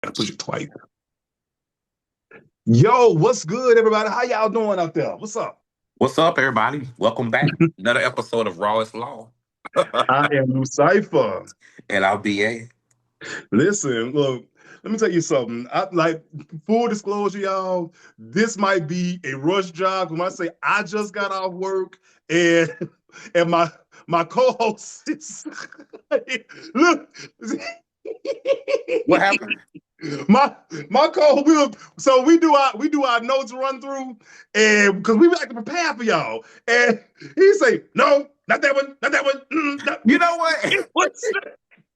I push it twice. Yo, what's good, everybody? How y'all doing out there? What's up? What's up, everybody? Welcome back. Another episode of Rawest Law. I am Lucifer. And I'll be a. Listen, look, let me tell you something. Like full disclosure, y'all. This might be a rush job. When I say I just got off work and and my co-host is look. What happened? My my co so we do our notes run through and because we like to prepare for y'all and he say no not that one not that one You know what? it was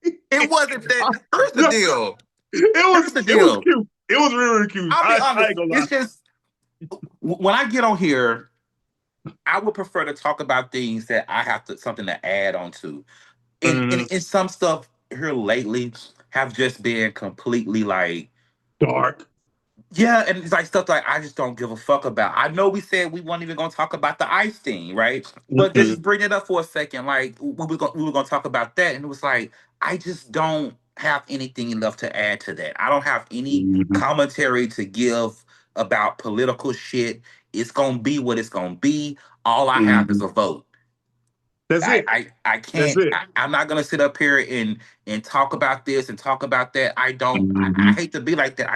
It wasn't that. Here's the no, deal. it Here's was the it was deal. cute, it was really, really cute. I'll be I honest. ain't gonna lie. It's just when I get on here, I would prefer to talk about things that I have to something to add on to. And, Mhm. and, and some stuff here lately have just been completely like Dark. yeah, and it's like stuff like I just don't give a fuck about. I know we said we weren't even gonna talk about the ice thing, right? But let's Mhm. just bring it up for a second. Like we were gonna talk about that, and it was like I just don't have anything left to add to that. I don't have any Mhm. commentary to give about political shit. It's gonna be what it's gonna be. All I have is Mhm. a vote. That's I it. I, I That's can't. it. I'm not gonna sit up here and talk about this and talk about that. I don't. I Mhm. hate to be like that.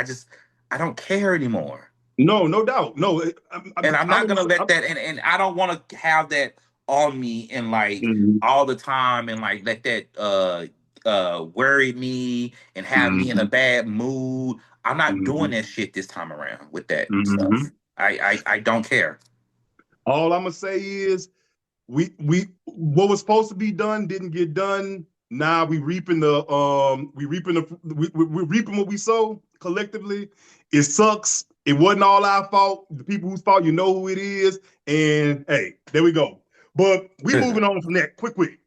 I don't care anymore. No, no doubt. No, And I'm I'm not gonna gonna say, let that and I don't want to have that on me and like mhm. all the time and like let that worry me and have me in a Mhm. bad mood. I'm not doing Mhm. that shit this time around with that stuff. Mhm. I don't care. All I'm gonna say is we what was supposed to be done didn't get done. Now we're reaping what we sow collectively. It sucks. It wasn't all our fault. The people whose fault, you know who it is. And hey, there we go. But we moving on from that. Quick.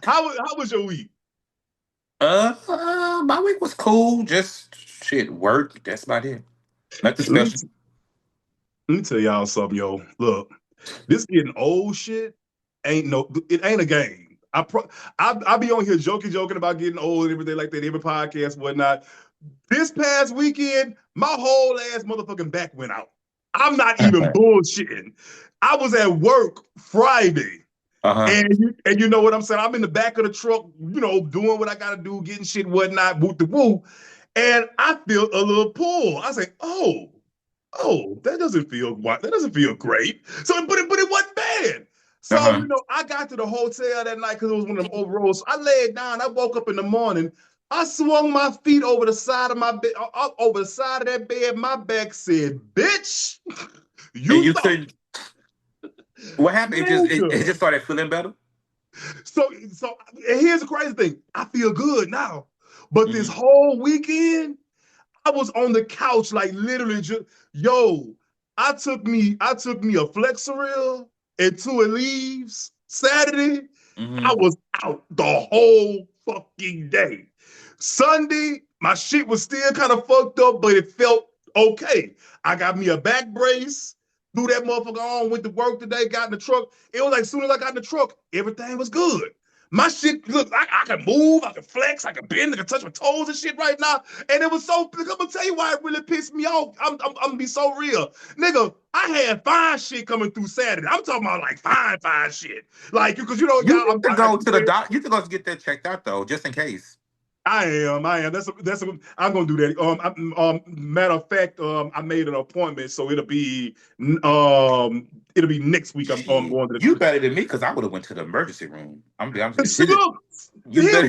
How was your week? My week was cool. Just shit, work. That's about it. Nothing Let me special. let me tell y'all something, yo. Look, this getting old shit it ain't a game. I be on here joking about getting old and everything like that, every podcast, whatnot. This past weekend, my whole ass motherfucking back went out. I'm not even bullshitting. I was at work Friday. Uh-huh. And you know what I'm saying? I'm in the back of the truck, doing what I gotta do, getting shit, whatnot, boot the woo. And I feel a little pull. I say, that doesn't feel great. So, but it wasn't bad. So, Uh-huh. I got to the hotel that night because it was one of them overalls. So I laid down. I woke up in the morning. I swung my feet over the side of my bed, over the side of that bed. My back said, "Bitch, And you you thought, couldn't what happened? It nigga." just started feeling better? So and here's the crazy thing. I feel good now, but this Mhm. whole weekend, I was on the couch, like literally just yo. I took me a Flexeril and two leaves Saturday. I Mhm. was out the whole fucking day. Sunday, my shit was still kind of fucked up, but it felt okay. I got me a back brace, threw that motherfucker on, went to work today, got in the truck. It was like as soon as I got in the truck, everything was good. My shit, look, I can move, I can flex, I can bend, I can touch my toes and shit right now. And it was so, I'm gonna tell you why it really pissed me off. I'm gonna be so real. Nigga, I had fine shit coming through Saturday. I'm talking about like fine shit. Like, because You y'all, need to I go keep to the saying, doc. You need to go get that checked out though, just in case. I am. I'm gonna do that. Matter of fact, I made an appointment, so it'll be next week. I'm Shit, going to the. you better than me because I would have went to the emergency room. I'm be honest. See, look, You better.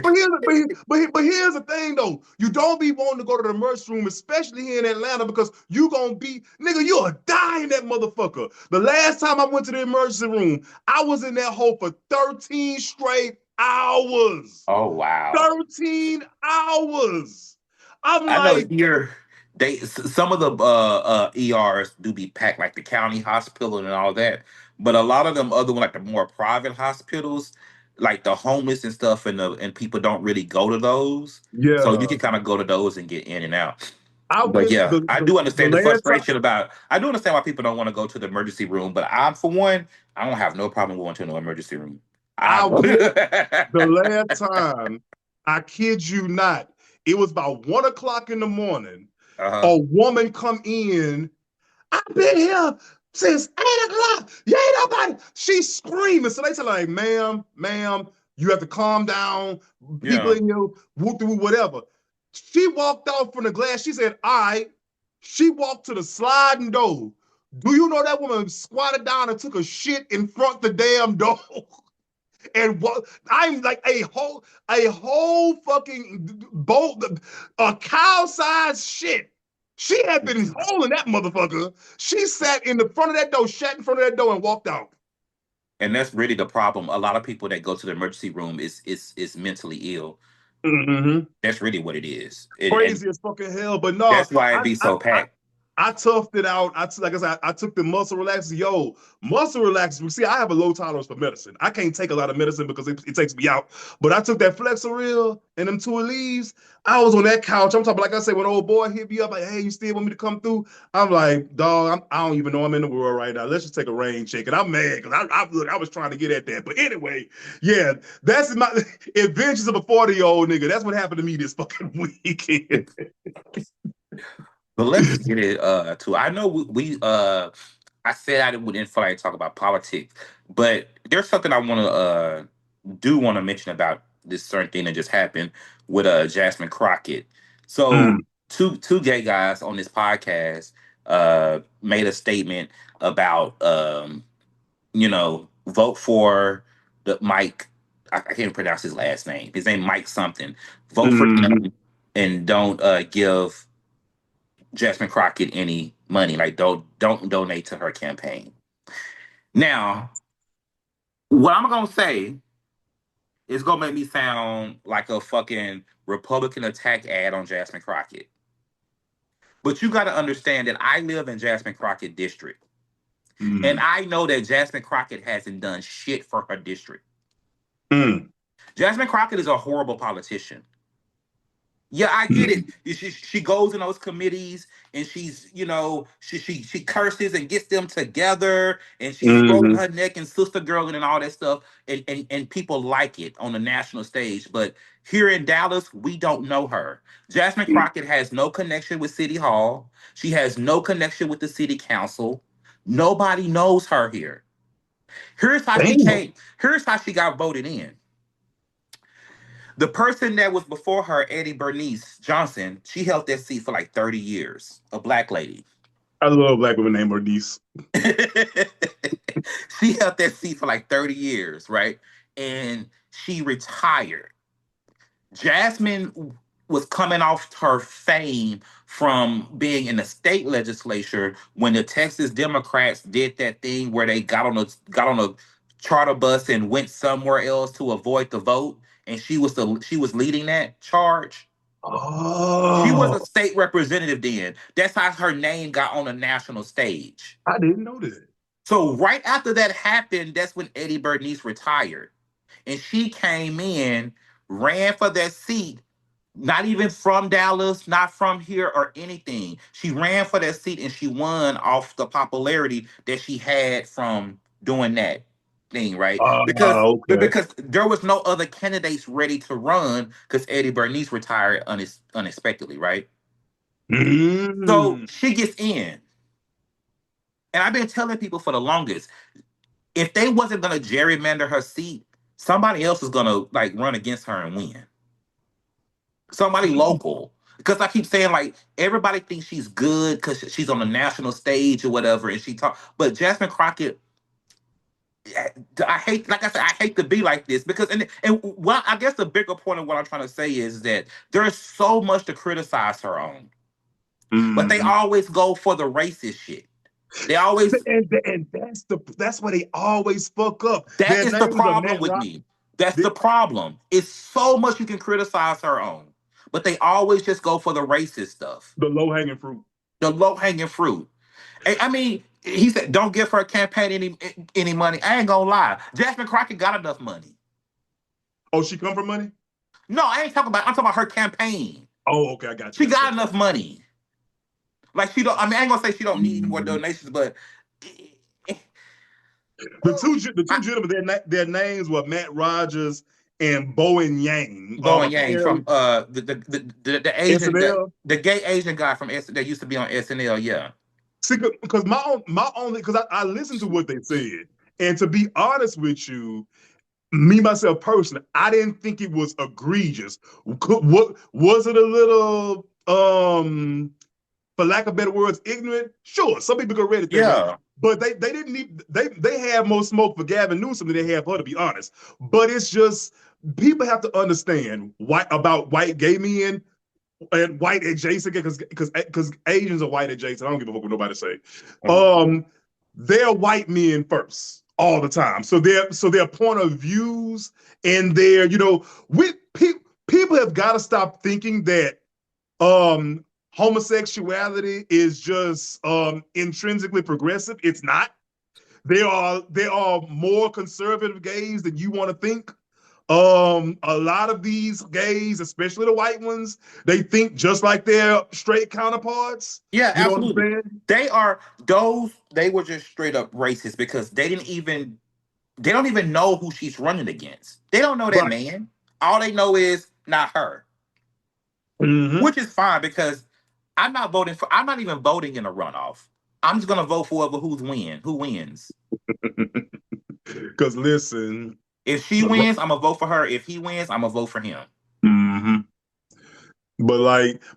but here's the thing though. You don't be wanting to go to the emergency room, especially here in Atlanta, because you gonna be nigga. You'll die in that motherfucker. The last time I went to the emergency room, I was in that hole for 13 straight hours. Oh wow. 13 hours. I'm I know like, here some of the ERs do be packed like the county hospital and all that, but a lot of them other one like the more private hospitals, like the homeless and stuff, and people don't really go to those, so you yeah. can kind of go to those and get in and out. I But went yeah, I do the understand the last time. frustration about. I do understand why people don't want to go to the emergency room, but I, for one, I don't have no problem going to an emergency room. I I go. went the last time. I kid you not. It was about 1 o'clock in the morning. Uh-huh. A woman come in. I've been here since 8 o'clock. You ain't nobody. She's screaming. So they tell her, like, ma'am, you have to calm down. People Yeah. in here, whoop through whatever. She walked out from the glass. She said, all right. She walked to the sliding door. Do you know that woman squatted down and took a shit in front the damn door? And what I'm like a whole fucking bowl, a cow-sized shit. She had been holding that motherfucker. She sat in the front of that door, sat in front of that door, and walked out. And that's really the problem. A lot of people that go to the emergency room is mentally ill. Mm-hmm. That's really what it is. And Crazy as fucking hell. But no, that's why it I be I so I, packed. I toughed it out. Like I said, I took the muscle relaxers. Yo, muscle relaxers. See, I have a low tolerance for medicine. I can't take a lot of medicine because it takes me out. But I took that Flexeril and them two leaves. I was on that couch. I'm talking, like I said, when old boy hit me up, like, hey, you still want me to come through? I'm like, dog, I don't even know I'm in the world right now. Let's just take a rain check. And I'm mad because I was trying to get at that. But anyway, yeah, that's my adventures of a 40-year-old nigga. That's what happened to me this fucking weekend. But let's get it to. I know I said I wouldn't feel like to talk about politics, but there's something I want to mention about this certain thing that just happened with Jasmine Crockett. So Mm, two gay guys on this podcast made a statement about vote for the Mike. I can't pronounce his last name. His name Mike something. Vote for mm, him and don't give Jasmine Crockett any money. Like don't donate to her campaign. Now, what I'm gonna say is gonna make me sound like a fucking Republican attack ad on Jasmine Crockett. But you gotta understand that I live in Jasmine Crockett district. And mm, I know that Jasmine Crockett hasn't done shit for her district. mm, Jasmine Crockett is a horrible politician. Yeah, I get it. mm, She goes in those committees and she curses and gets them together and she's throwing mm. her neck and sister girl and all that stuff and people like it on the national stage. But here in Dallas, we don't know her. Jasmine Crockett has no connection with City Hall. She has no connection with the city council. Nobody knows her here. Here's how she Damn. came. Here's how she got voted in. The person that was before her, Eddie Bernice Johnson, she held that seat for like 30 years. A black lady. I love a black woman named Bernice. She held that seat for like 30 years, right? And she retired. Jasmine was coming off her fame from being in the state legislature when the Texas Democrats did that thing where they got on a charter bus and went somewhere else to avoid the vote, and she was leading that charge. She was a Oh, state representative then. That's how her name got on the national stage. I didn't know that. So right after that happened, that's when Eddie Bernice retired. And she came in, ran for that seat, not even from Dallas, not from here or anything. She ran for that seat and she won off the popularity that she had from doing that thing, right? Okay. Because there was no other candidates ready to run because Eddie Bernice retired unexpectedly, right? So Mm. she gets in. And I've been telling people for the longest, if they wasn't gonna gerrymander her seat, somebody else is gonna like run against her and win. Somebody local. Because I keep saying like everybody thinks she's good because she's on the national stage or whatever, and she talk. But Jasmine Crockett, I hate, like I said, I hate to be like this because and well, I guess the bigger point of what I'm trying to say is that there's so much to criticize her on, but they Mm. always go for the racist shit. They always And that's why they always fuck up. That Their is the names are problem Matt with Rock. me. That's They, the problem. It's so much you can criticize her on, but they always just go for the racist stuff, the low hanging fruit. the low hanging fruit. I mean, he said, "Don't give her campaign any money." I ain't gonna lie, Jasmine Crockett got enough money. Oh, she come from money? No, I ain't talking about. I'm talking about her campaign. Oh, okay. I got you. She Got you. got Got you. enough money. Like she don't. I mean, I ain't gonna say she don't need any more Mm. donations, but The two I, gentlemen, their names were Matt Rogers and Bo and Yang. Bowen Yang Apparently from the Asian SNL. the gay Asian guy from that used to be on SNL. Yeah, See, because my only because I listened to what they said, and to be honest with you, me myself personally, I didn't think it was egregious. What was it a little for lack of better words, ignorant? Sure, some people could read it that way. yeah, But they didn't need they had more smoke for Gavin Newsom than they have her, to be honest. But it's just people have to understand white gay men and white adjacent because Asians are white adjacent. I don't give a fuck what nobody say. Um, they're white men first all the time. So their point of views and their people have got to stop thinking that homosexuality is just intrinsically progressive. It's not. There are more conservative gays than you want to think. A lot of these gays, especially the white ones, they think just like their straight counterparts. yeah, You know what I'm absolutely. saying? They are those. They were just straight up racist because they don't even know who she's running against. They don't know that Right. man. All they know is not her, Mm-hmm. which is fine because I'm not even voting in a runoff. I'm just gonna vote for who wins. Because listen, If she wins, I'm gonna vote for her. If he wins, I'm gonna vote for him. mm-hmm.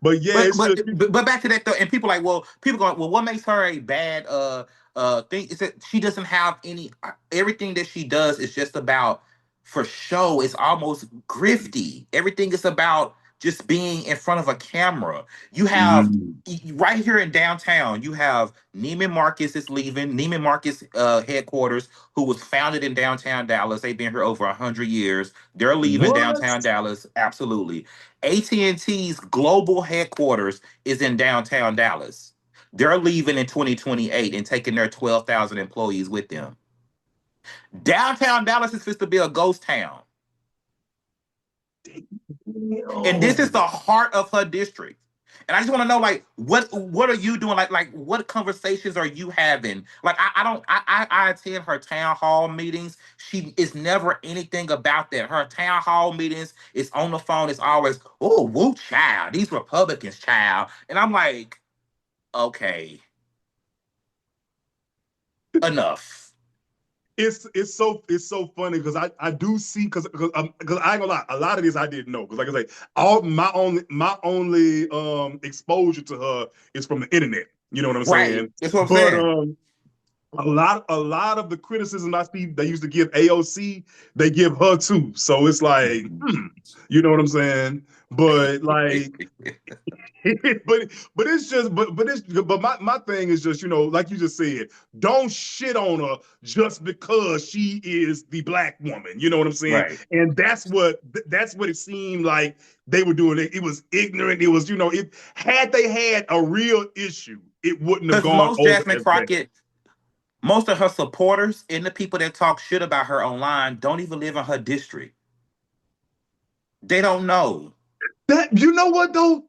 But yeah, But it's but just but back to that though, and people going, well, what makes her a bad thing is that she doesn't have any everything that she does is just about for show. It's almost grifty. Everything is about just being in front of a camera. You have mm, right here in downtown, you have Neiman Marcus is leaving. Neiman Marcus headquarters, who was founded in downtown Dallas. They've been here over 100 years. They're leaving what? downtown Dallas. Absolutely. AT&T's global headquarters is in downtown Dallas. They're leaving in 2028 and taking their 12,000 employees with them. Downtown Dallas is supposed to be a ghost town. And this is Damn. the heart of her district. And I just want to know, like, what are you doing? Like what conversations are you having? Like, I don't I attend her town hall meetings. She is never anything about that. Her town hall meetings is on the phone. It's always, oh, woo child, these Republicans, child. And I'm like, okay, enough. It's so funny because I do see because I ain't gonna lie, a lot of this I didn't know because like I say, all my only exposure to her is from the internet. You know what I'm Right. saying? That's what I'm But saying. a lot of the criticism I see they used to give AOC, they give her too. So it's like, you know what I'm saying? But like but it's just but my thing is just like you just said, don't shit on her just because she is the black woman. You know what I'm saying? Right. And that's what it seemed like they were doing. It was ignorant. It was it had they had a real issue, it wouldn't have Because gone most over Jasmine as bad. Crockett, most of her supporters and the people that talk shit about her online don't even live in her district. They don't know. That you know what though?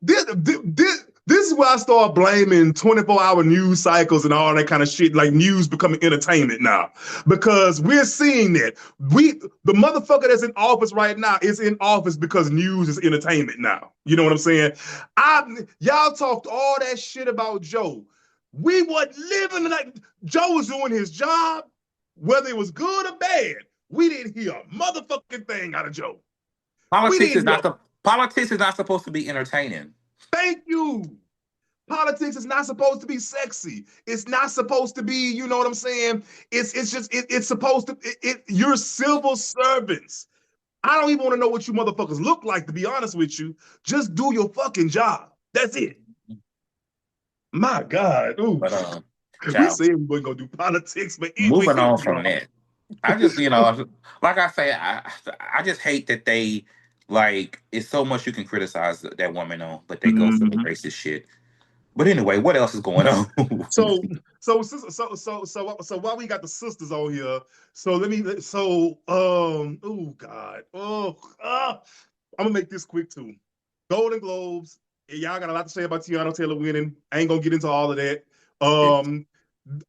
This is where I start blaming 24-hour news cycles and all that kind of shit, like news becoming entertainment now. Because we're seeing that. The motherfucker that's in office right now is in office because news is entertainment now. You know what I'm saying? Y'all talked all that shit about Joe. We weren't living like Joe was doing his job, whether it was good or bad. We didn't hear a motherfucking thing out of Joe. We Politics is didn't hear. not the politics is not supposed to be entertaining. Thank you. Politics is not supposed to be sexy. It's not supposed to be, you know what I'm saying? It's supposed to you're civil servants. I don't even want to know what you motherfuckers look like, to be honest with you. Just do your fucking job. That's it. My God. Ooh. But We child, say we're gonna do politics, but we moving can't on get from on. that. I just, like I say, I just hate that they like it's so much you can criticize that woman on, but they go for the Mhm. racist shit. But anyway, what else is going on? So, so while we got the sisters on here, so oh God, I'm gonna make this quick too. Golden Globes, y'all got a lot to say about Tiana Taylor winning. I ain't gonna get into all of that. Um,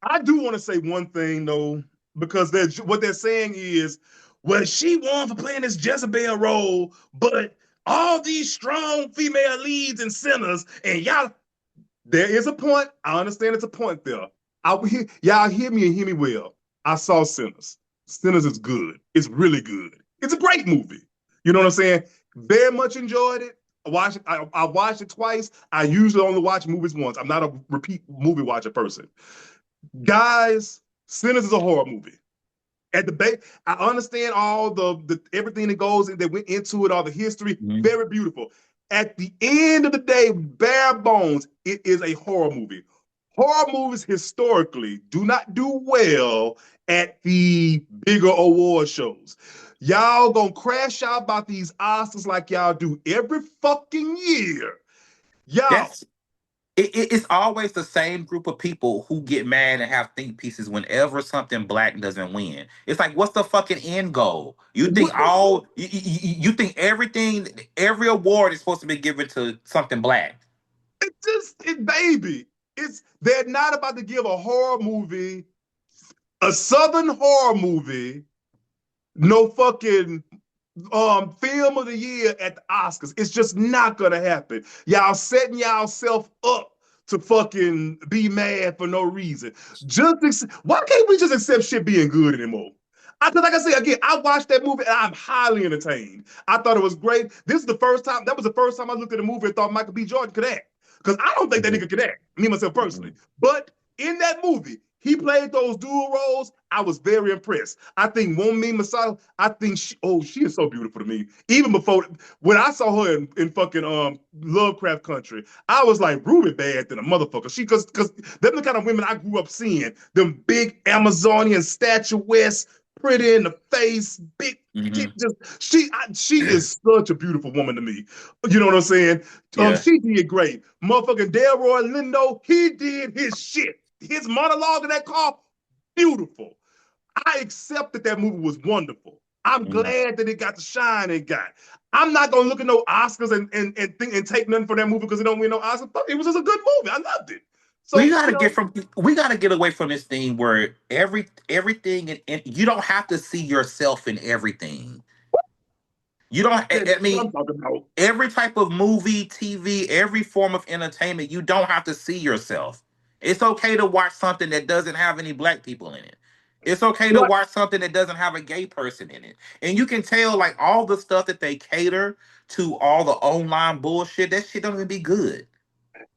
I do want to say one thing though, because what they're saying is well, she won for playing this Jezebel role, but all these strong female leads and sinners, and y'all, there is a point. I understand it's a point there. Y'all hear me and hear me well. I saw Sinners. Sinners is good. It's really good. It's a great movie. You know what I'm saying? Very much enjoyed it. I watched it twice. I usually only watch movies once. I'm not a repeat movie watcher person. Guys, Sinners is a horror movie. At the base, I understand all the everything that goes in that went into it, all the history, Mhm. very beautiful. At the end of the day, bare bones, it is a horror movie. Horror movies historically do not do well at the bigger award shows. Y'all gonna crash out about these Oscars like y'all do every fucking year. Y'all, That's it's always the same group of people who get mad and have think pieces whenever something black doesn't win. It's like, what's the fucking end goal? You think you think every award is supposed to be given to something black? baby, they're not about to give a horror movie, a Southern horror movie, no fucking film of the year at the Oscars. It's just not gonna happen. Y'all setting y'all self up to fucking be mad for no reason. Why can't we just accept shit being good anymore? Like I said again, I watched that movie and I'm highly entertained. I thought it was great. This is the first time. That was the first time I looked at a movie and thought Michael B. Jordan could act. Because I don't think that Mhm. nigga could act, me myself personally. Mhm. But in that movie, he played those dual roles. I was very impressed. I think Wunmi Masada, I think she is so beautiful to me. Even before when I saw her in fucking Lovecraft Country, I was like Ruby bad than a motherfucker. Cause them the kind of women I grew up seeing. Them big Amazonian statuesque, pretty in the face, big shit. Mhm. Just she is such a beautiful woman to me. You know what I'm saying? Yeah. She did great. Motherfucking Delroy Lindo, he did his shit. His monologue in that car, beautiful. I accept that that movie was wonderful. I'm Mhm. glad that it got the shine it got. I'm not gonna look at no Oscars and think and take nothing for that movie because it don't win no Oscars. It was just a good movie. I loved it. We So gotta get from we gotta get away from this thing where everything and you don't have to see yourself in everything. You don't. I what mean, I'm talking about. every type of movie, TV, every form of entertainment, you don't have to see yourself. It's okay to watch something that doesn't have any black people in it. It's okay to What watch something that doesn't have a gay person in it. And you can tell like all the stuff that they cater to all the online bullshit, that shit don't even be good.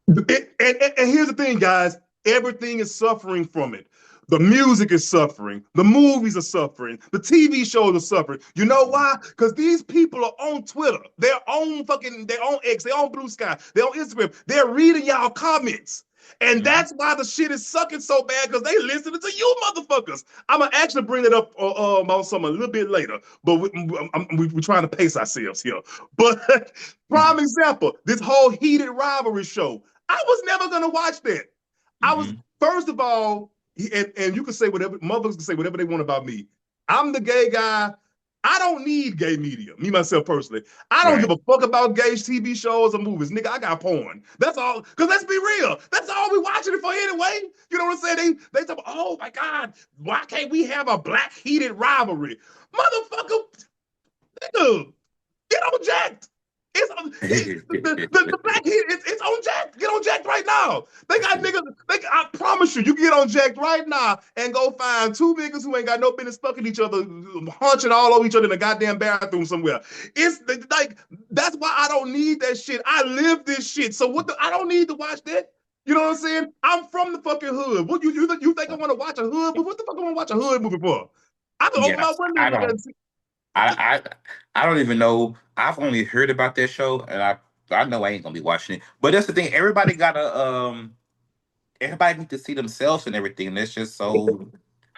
and here's the thing, guys. Everything is suffering from it. The music is suffering. The movies are suffering. The TV shows are suffering. You know why? Because these people are on Twitter. They're on fucking, they're on X, they're on Blue Sky, they're on Instagram. They're reading y'all comments. And Mhm. that's why the shit is sucking so bad because they listening to you motherfuckers. I'm going to actually bring it up on some a little bit later, but we're trying to pace ourselves here. But prime example, this whole heated rivalry show. I was never gonna watch that. I was Mhm. first of all, and you can say whatever motherfuckers can say whatever they want about me. I'm the gay guy. I don't need gay media, me myself personally. I don't give Right. a fuck about gay TV shows or movies. Nigga, I got porn. That's all. Because let's be real. That's all we watching it for anyway. You know what I'm saying? They talk, oh my God, why can't we have a black heated rivalry? Motherfucker, nigga, get on Jacked. It's on, the black heat. It's on Jack. Get on Jack right now. They got niggas. I promise you, you can get on Jack right now and go find two niggas who ain't got no business fucking each other, hunching all over each other in a goddamn bathroom somewhere. It's like that's why I don't need that shit. I live this shit. So what? I don't need to watch that. You know what I'm saying? I'm from the fucking hood. What you think I want to watch a hood movie? What the fuck I want to watch a hood movie for? I can open Yeah. my window I and look at don't. it. I I don't even know. I've only heard about that show, and I know I ain't gonna be watching it. But that's the thing. Everybody need to see themselves and everything. And that's just so It,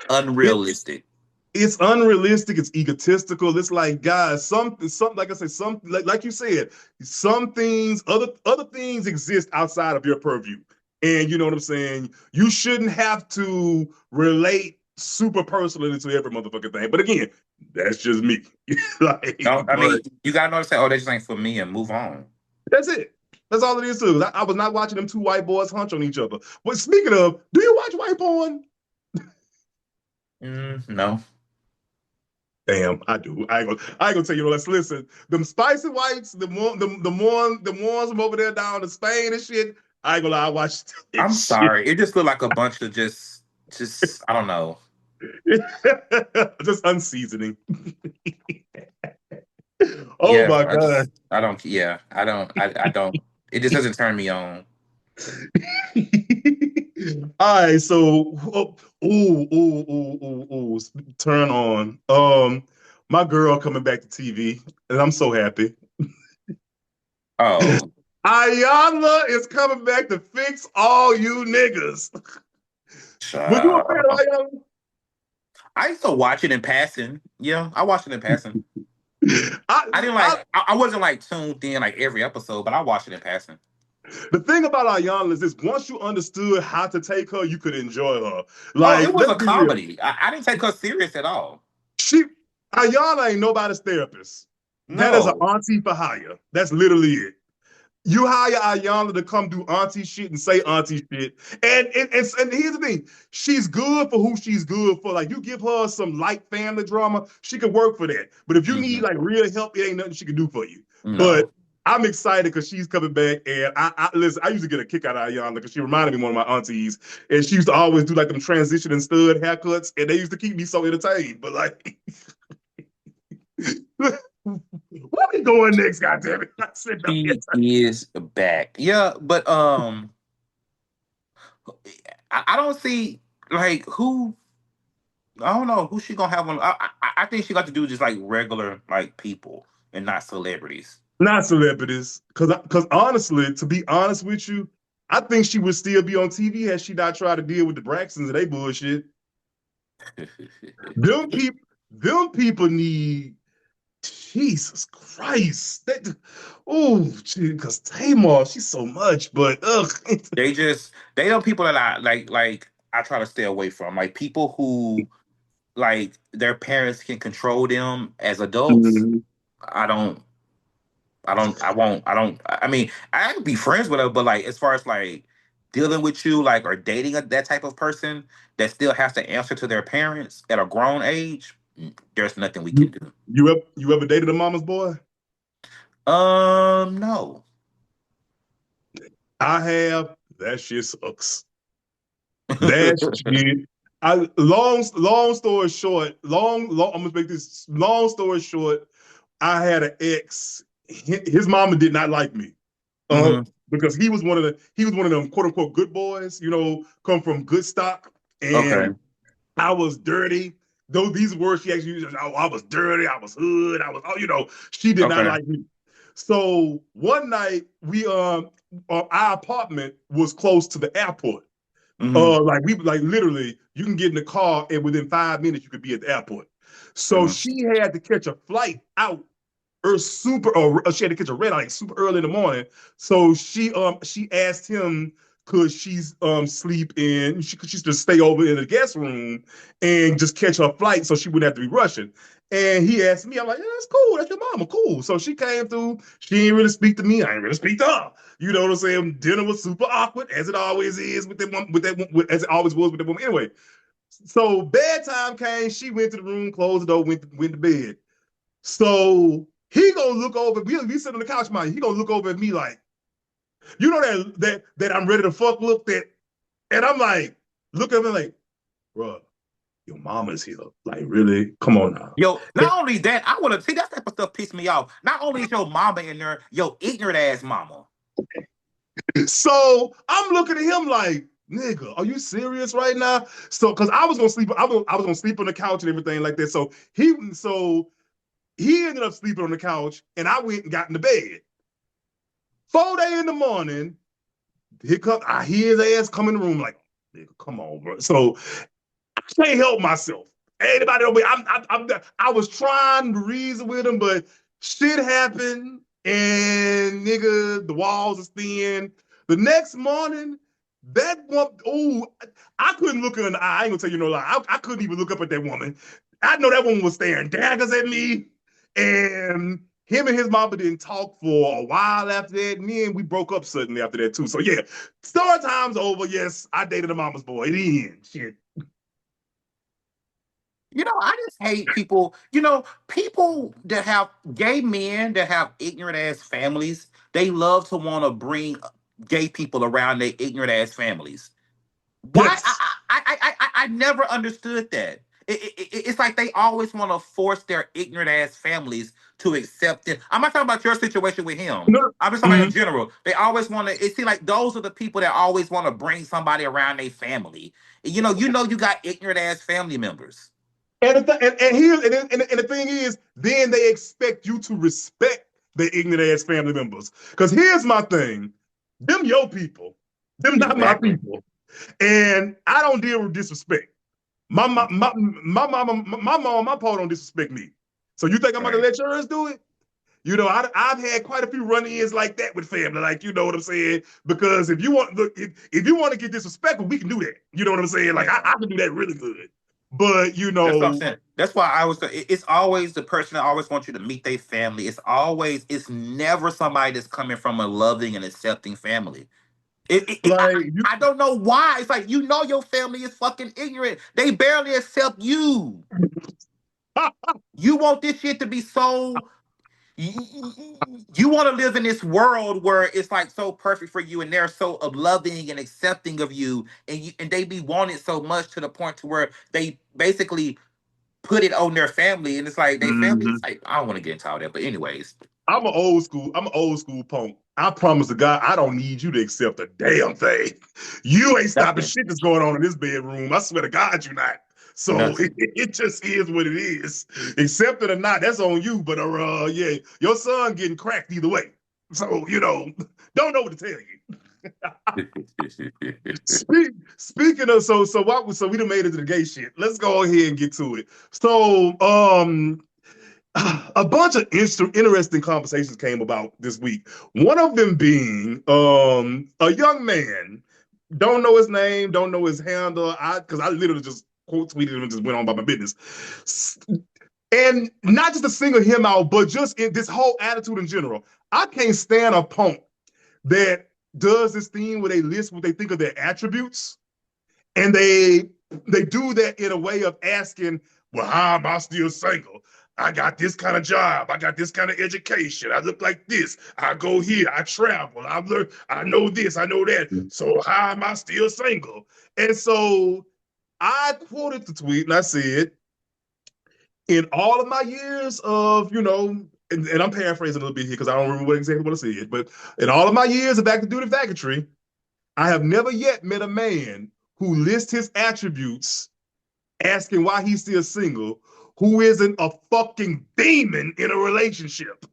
unrealistic. it's unrealistic. It's egotistical. It's like, guys, some like I said, some like you said, some things, other things exist outside of your purview, and you know what I'm saying. You shouldn't have to relate super personally to every motherfucking thing. But again, that's just me. like, No, I but mean you gotta know to say, oh, that just ain't for me, and move on. that's it. That's all it is too. I was not watching them two white boys hunch on each other. But speaking of, do you watch white porn? No. Damn, I do. I ain't gonna tell you. Let's listen. Them spicy whites, the ones from over there down to Spain and shit. I ain't gonna lie. I watched that I'm shit. sorry. It just looked like a bunch of just I don't know. Just unseasoning. Oh Yeah, my god. I don't. Yeah, I don't. It just doesn't turn me on. All right, so ooh, turn on. My girl coming back to TV, and I'm so happy. Oh, Ayala is coming back to fix all you niggas. Was you a fan of child. Ayala? I used to watch it in passing. Yeah, I watched it in passing. I didn't I, like. I wasn't like tuned in like every episode, but I watched it in passing. the thing about Ayala is this: once you understood how to take her, you could enjoy her. Oh, Like, it was let's a be real. comedy. I didn't take her serious at all. She Ayala ain't nobody's therapist. That is an No. auntie for hire. That's literally it. You hire Ayana to come do auntie shit and say auntie shit. And here's the thing. She's good for who she's good for. Like you give her some light family drama, she could work for that. But if you need Hmm. like real help, it ain't nothing she can do for you. But No. I'm excited because she's coming back. And I listen, I used to get a kick out of Ayana because she reminded me of one of my aunties. And she used to always do like them transition and stud haircuts. And they used to keep me so entertained. But like where we going next, goddammit? I said, no, yes. She is back. Yeah, but I don't see like who. I don't know who she gonna have on. I think she got to do just like regular like people and not celebrities. Not celebrities. Because honestly, to be honest with you, I think she would still be on TV had she not tried to deal with the Braxtons and they bullshit. Them people, them people need Jesus Christ. Oh, because Tamar, she's so much, but ugh. They are people that I like I try to stay away from. Like people who like their parents can control them as adults. Mhm. I don't I won't I don't I mean I can be friends with her, but like as far as like dealing with you like or dating that type of person that still has to answer to their parents at a grown age, there's nothing we can You, do. you ever dated a mama's boy? No. I have. That shit sucks. That shit. Long story short, I'm gonna make this long story short. I had an ex. His mama did not like me. Uh, Hmm. because he was one of them quote unquote good boys, come from good stock, Okay. and I was dirty. Though these words she actually used, I was dirty, I was hood, I was, she did not Okay. like me. So one night our apartment was close to the airport. Hmm. Like we like literally, you can get in the car and within 5 minutes you could be at the airport. So Hmm. she had to catch a flight out or she had to catch a red eye like super early in the morning. So she asked him could she sleep in she could she just stay over in the guest room and just catch her flight so she wouldn't have to be rushing. And he asked me, I'm like, yeah, that's cool. That's your mama, cool. So she came through. She didn't really speak to me. I didn't really speak to her. You know what I'm saying? Dinner was super awkward, as it always is with that one, as it always was with that woman. Anyway, so bedtime came. She went to the room, closed the door, went to bed. So he gonna look over. We sit on the couch, man. He gonna look over at me like, that I'm ready to fuck. Look that, and I'm like, look at him like, bro, your mama's here. Like, really? Come on now. Yo, not only that, I want to see that type of stuff piss me off. Not only is your mama in there, yo ignorant ass mama. So I'm looking at him like, nigga, are you serious right now? So, because I was gonna sleep on the couch and everything like that. So he ended up sleeping on the couch, and I went and got in the bed. 4 day in the morning, I hear his ass come in the room like, nigga, come on, bro. So I can't help myself. Anybody know me? I was trying to reason with him, but shit happened, and nigga, the walls is thin. The next morning, that one, oh, I couldn't look her in the eye. I ain't gonna tell you no lie. I couldn't even look up at that woman. I know that woman was staring daggers at me, and him and his mama didn't talk for a while after that. Me and we broke up suddenly after that too. So yeah, story time's over. Yes, I dated a mama's boy. The end. Shit. I just hate people. People that have gay men that have ignorant ass families. They love to want to bring gay people around their ignorant ass families. Why? Yes. I never understood that. It's like they always want to force their ignorant ass families to accept it. I'm not talking about your situation with him. No. I'm just talking about in Mhm. general. They always want to. It seems like those are the people that always want to bring somebody around their family. You got ignorant ass family members. And the thing is, then they expect you to respect the ignorant ass family members. Because here's my thing: them your people, them not my Exactly. people, and I don't deal with disrespect. My mom, my pa don't disrespect me. So you think I'm gonna Right. let yours do it? I've had quite a few run-ins like that with family, like you know what I'm saying. Because if you want, look, if you want to get disrespectful, we can do that. You know what I'm saying? Like I Yeah. can do that really good. But That's what I'm saying. That's why I was. It's always the person that always wants you to meet their family. It's never somebody that's coming from a loving and accepting family. like you, I don't know why. It's like your family is fucking ignorant. They barely accept you. You want this shit to be so. You want to live in this world where it's like so perfect for you, and they're so loving and accepting of you, and they be wanted so much to the point to where they basically put it on their family, and it's like they family. Mhm. It's like I don't want to get into all that, but anyways, I'm an old school punk. I promise to God, I don't need you to accept a damn thing. You ain't stopping nothing, shit that's going on in this bedroom. I swear to God, you not. So nothing. it just is what it is. Accept it or not, that's on you. But yeah, your son getting cracked either way. So don't know what to tell you. Speaking of so we done made it to the gay shit. Let's go ahead and get to it. So a bunch of interesting conversations came about this week. One of them being a young man. Don't know his name, don't know his handle. Because I literally just quote tweeted him and just went on about my business. And not just to single him out, but just in this whole attitude in general. I can't stand a punk that does this thing where they list what they think of their attributes, and they do that in a way of asking, well, how am I still single? I got this kind of job. I got this kind of education. I look like this. I go here. I travel. I've learned. I know this. I know that. So how am I still single? And so I quoted the tweet and I said, in all of my years of, and I'm paraphrasing a little bit here because I don't remember exactly what I said, but in all of my years of active duty faggotry, I have never yet met a man who lists his attributes asking why he's still single, who isn't a fucking demon in a relationship.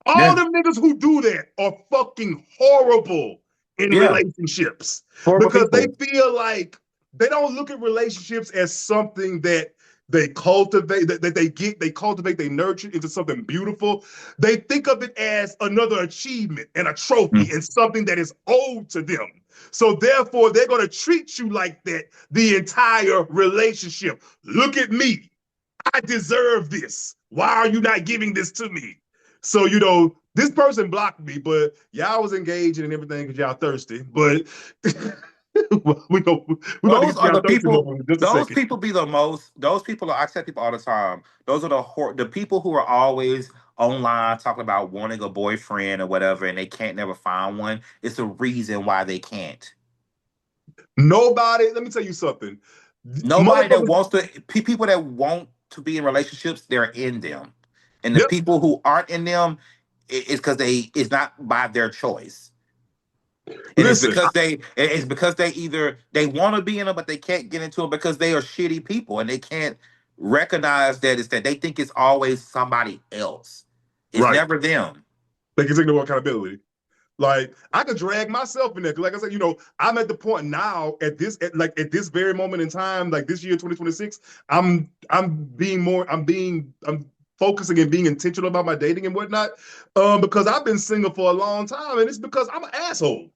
All Yeah, them niggas who do that are fucking horrible in yeah, relationships horrible because they people. feel like they don't look at relationships as something that they cultivate, that they cultivate, they nurture into something beautiful. They think of it as another achievement and a trophy Mm. and something that is owed to them. So therefore, they're going to treat you like that the entire relationship. Look at me. I deserve this. Why are you not giving this to me? So, this person blocked me, but y'all was engaging and everything because y'all thirsty. But we go, we're about to Those get to are y'all the thirsty people. moment in just a Those second. people be the most. Those people are. I tell people all the time. Those are the people who are always online talking about wanting a boyfriend or whatever, and they can't never find one. It's a reason why they can't. Nobody, let me tell you something. Nobody that Motherfuckers, wants to. People that want to be in relationships, they're in them, and the yep. people who aren't in them, it's because they. It's not by their choice. And Listen, it's because they either they want to be in them, but they can't get into them because they are shitty people and they can't recognize that it's that they think it's always somebody else. It's right. never them. They can take no accountability. Like I could drag myself in there. Cause like I said, I'm at the point now at this very moment in time, like this year, 2026, I'm focusing and being intentional about my dating and whatnot. Because I've been single for a long time, and it's because I'm an asshole.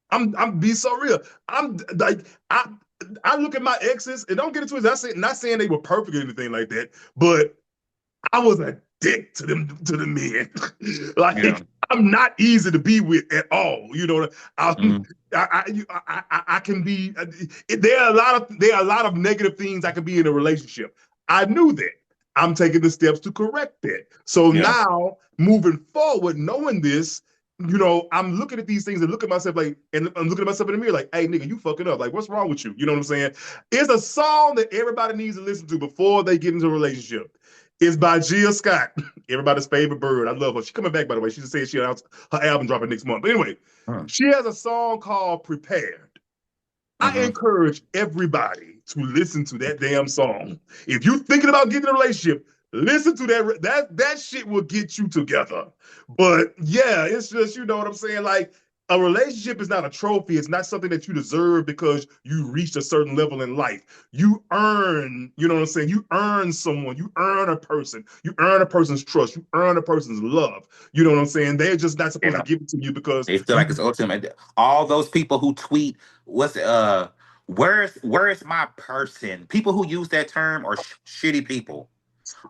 I'm be so real. I'm like I look at my exes and don't get into it. Not saying they were perfect or anything like that, but I was a dick to the men. Yeah. Like I'm not easy to be with at all. Mm. I can be. There are a lot of negative things I can be in a relationship. I knew that. I'm taking the steps to correct that. So Yeah. now, moving forward, knowing this, I'm looking at these things and looking at myself like, and I'm looking at myself in the mirror like, hey, nigga, you fucking up. Like, what's wrong with you? You know what I'm saying? It's a song that everybody needs to listen to before they get into a relationship. It's by Jill Scott, everybody's favorite bird. I love her. She's coming back, by the way. She just said she announced her album dropping next month. But anyway, Mm. she has a song called Prepared. I Mm-hmm. encourage everybody to listen to that damn song. If you're thinking about getting in a relationship, listen to that. That shit will get you together. But yeah, it's just, you know what I'm saying? Like, a relationship is not a trophy. It's not something that you deserve because you reached a certain level in life. You earn, you know what I'm saying? You earn someone. You earn a person. You earn a person's trust. You earn a person's love. You know what I'm saying? They're just not supposed to Yeah. give it to you because They feel you. like it's ultimate. All those people who tweet, where's my person? People who use that term are shitty people.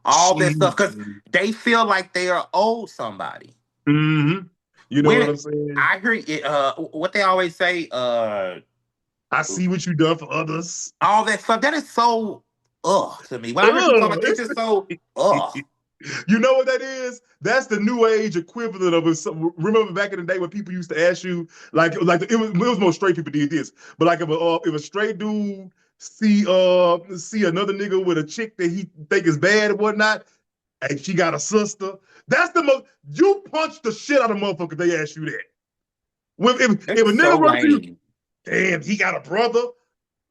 All that stuff because they feel like they are owed somebody. Mm-hmm. You know what When I'm saying? I hear it, what they always say, I see what you done for others. all that stuff, that is so to me. When I hear people talk Ugh. about it's just so ugh. You know what that is? That's the new age equivalent of it. Remember back in the day when people used to ask you, like it was more straight people did this, but like if a straight dude see another nigga with a chick that he think is bad and whatnot, and she got a sister. That's the most you punch the shit out of motherfucker. They ask you that. If a It's nigga so run up to you, lame. damn, he got a brother.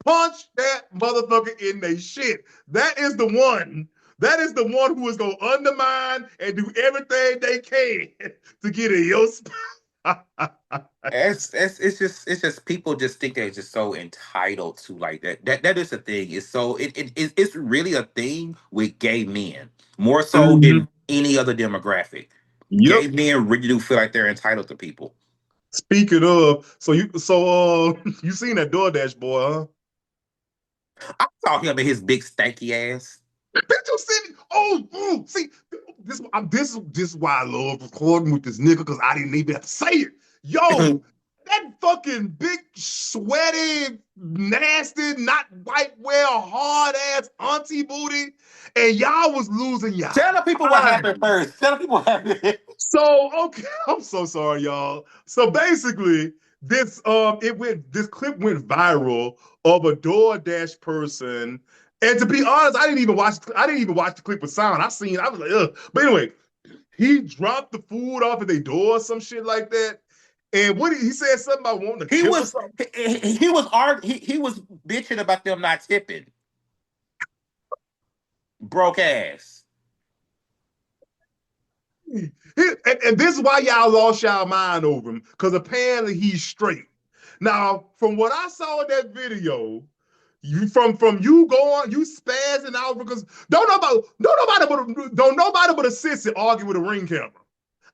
Punch that motherfucker in they shit. That is the one. That is the one who is gonna undermine and do everything they can to get in your spot. It's just people just think they're just so entitled to like that. That is the thing. It's really a thing with gay men more so Mhm. than any other demographic. Gay Yep. men really do feel like they're entitled to people. Speaking of, you seen that DoorDash boy, huh? I saw him in his big stanky ass. Bitch, you see, see, this is why I love recording with this nigga because I didn't even have to say it. Yo, that fucking big, sweaty, nasty, not white well, hard ass auntie booty, and y'all was losing Tell y'all the people what happened mind. first. Tell the people what happened. So okay, I'm so sorry, y'all. So basically, this clip went viral of a DoorDash person. And to be honest, I didn't even watch the clip with sound. I was like, ugh. But anyway, he dropped the food off at their door or some shit like that. And what he said something about wanting a He tip or was something. he was bitching about them not tipping. Broke ass. And this is why y'all lost y'all mind over him, because apparently he's straight. Now, from what I saw in that video, from you going, you spazzing out because don't nobody but a sissy argue with a ring camera.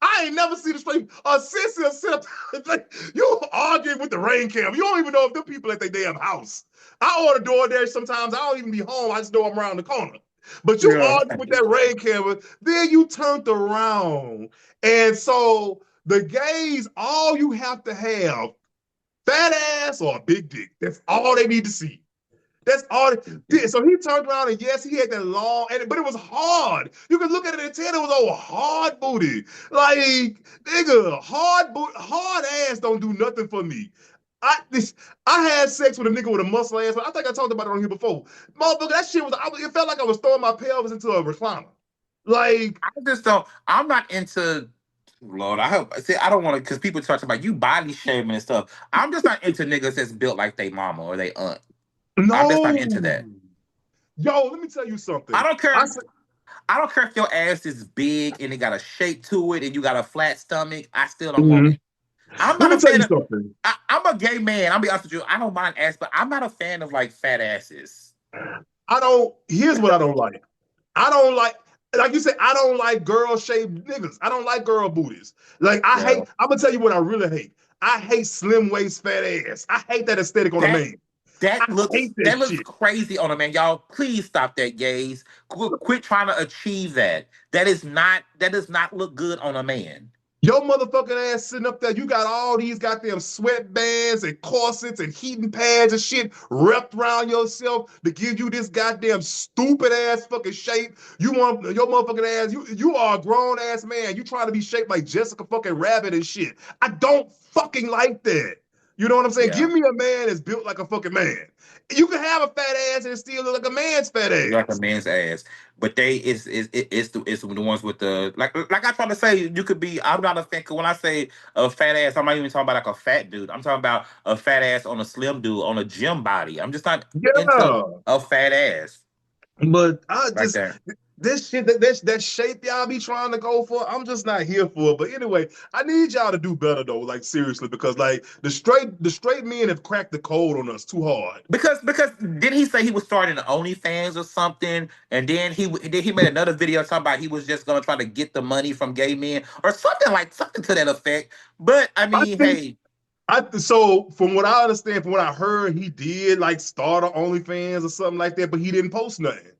I ain't never seen a straight a sissy sit up like you arguing with the ring camera. You don't even know if them people at their damn house. I order DoorDash sometimes. I don't even be home. I just know I'm around the corner. But you Yeah. argue with that ring camera, then you turned around. And so the gays, all you have to have, fat ass or a big dick. That's all they need to see. That's all it did. So he turned around and yes, he had that long, but it was hard. You can look at it and tell it was all hard booty. Like, nigga, hard ass don't do nothing for me. I this I had sex with a nigga with a muscle ass. I think I talked about it on here before. Motherfucker, that shit it felt like I was throwing my pelvis into a recliner. Like, I just don't. I'm not into. Lord, I hope. See, I don't want to because people talk about you body shaming and stuff. I'm just not into niggas that's built like they mama or they aunt. I'm just not into no. that. Yo, let me tell you I something. don't I care. said, I don't care if your ass is big and it got a shape to it and you got a flat stomach. I still don't want mhm. it. I'm Let not me a tell fan you of. something. I'm a gay man. I'll be honest with you. I don't mind ass, but I'm not a fan of like fat asses. Here's what I don't like. I don't like you said, I don't like girl shaped niggas. I don't like girl booties. Yeah. I'm gonna tell you what I really hate. I hate slim waist, fat ass. I hate that aesthetic on a That man. that I looks hate that that looks shit. crazy on a man. Y'all, please stop that, gays. Quit trying to achieve that. That does not look good on a man. Your motherfucking ass sitting up there, you got all these goddamn sweatbands and corsets and heating pads and shit wrapped around yourself to give you this goddamn stupid ass fucking shape. You want your motherfucking ass, you are a grown ass man. You trying to be shaped like Jessica fucking Rabbit and shit. I don't fucking like that. You know what I'm saying? Yeah. Give me a man that's built like a fucking man. You can have a fat ass and it still look like a man's fat Like a ass. man's ass, but they it's the ones with the like I try to say you could be. I'm not a fan. 'Cause when I say a fat ass, I'm not even talking about like a fat dude. I'm talking about a fat ass on a slim dude on a gym body. I'm just not into Yeah. a fat ass But I right just there. this shit that shape y'all be trying to go for, I'm just not here for it. But anyway, I need y'all to do better though, like seriously, because like the straight men have cracked the code on us too hard. Because didn't he say he was starting OnlyFans or something, and then he made another video talking about he was just gonna try to get the money from gay men or something to that effect. But I I mean, think hey, so from what I understand, from what I heard, he did like start an OnlyFans or something like that, but he didn't post nothing.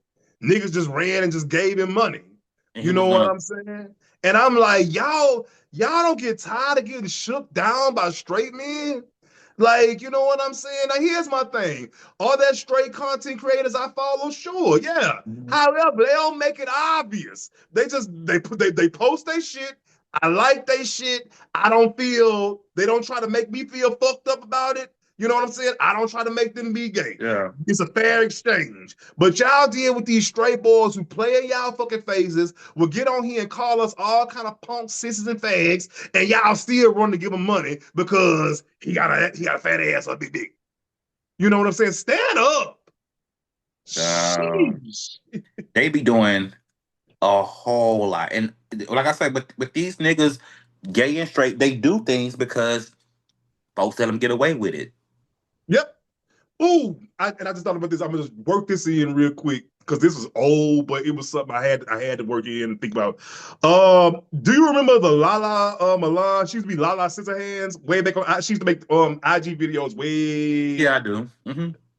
Niggas just ran and just gave him money. and he You know was what gonna I'm saying? And I'm like, y'all don't get tired of getting shook down by straight men? Like, you know what I'm saying? Now, here's my thing. All that straight content creators I follow, sure, yeah. However, they don't make it obvious. They post their shit. I like they shit. They don't try to make me feel fucked up about it. You know what I'm saying? I don't try to make them be gay. yeah. It's a fair exchange. But y'all deal with these straight boys who play in y'all fucking faces, will get on here and call us all kind of punk sissies and fags, and y'all still run to give him money because he got a fat ass or a big dick. You know what I'm saying? Stand up. Uh, Sheesh. they be doing a whole lot, and like I said, with these niggas, gay and straight, they do things because folks let them get away with it. Yep. Ooh, and I just thought about this. I'm gonna just work this in real quick because this was old, but it was something I had to work in and think about. Do you remember the Lala Milan? She used to be Lala Hands way back on. She used to make IG videos way. Yeah, I do.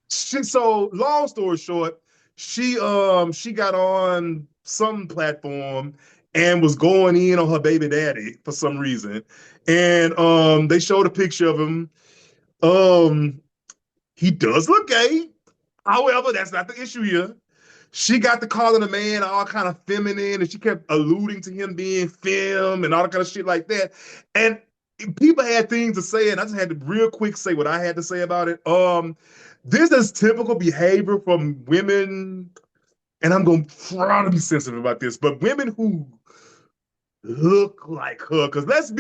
So long story short, she got on some platform and was going in on her baby daddy for some reason, and they showed a picture of him. Um, he does look gay. However, that's not the issue here. She got to calling the man all kind of feminine, and she kept alluding to him being femme and all that kind of shit like that. And people had things to say, and I just had to real quick say what I had to say about it. This is typical behavior from women, and I'm gonna try to be sensitive about this, but women who look like her. Because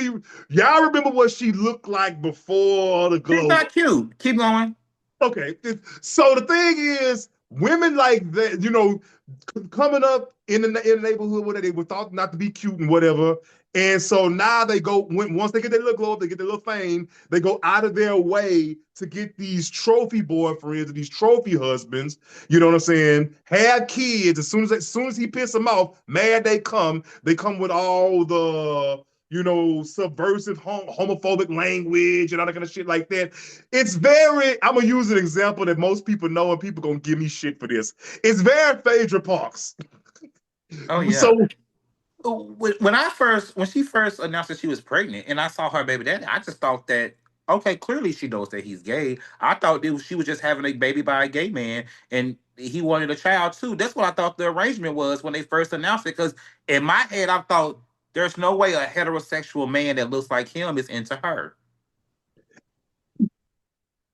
y'all remember what she looked like before the She's glow not up. cute. Keep going. Okay. So the thing is, women like that, coming up in the neighborhood where they were thought not to be cute and whatever. And so now once they get their little glow up, they get their little fame, they go out of their way to get these trophy boyfriends and these trophy husbands, you know what I'm saying? Have kids as soon as he pisses them off, mad they come with all the subversive homophobic language and all that kind of shit like that. I'm gonna use an example that most people know and people gonna give me shit for this. It's very Phaedra Parks. Oh yeah. So When she first announced that she was pregnant, and I saw her baby daddy, I just thought that okay, clearly she knows that he's gay. I thought she was just having a baby by a gay man, and he wanted a child too. That's what I thought the arrangement was when they first announced it. Because in my head, I thought there's no way a heterosexual man that looks like him is into her.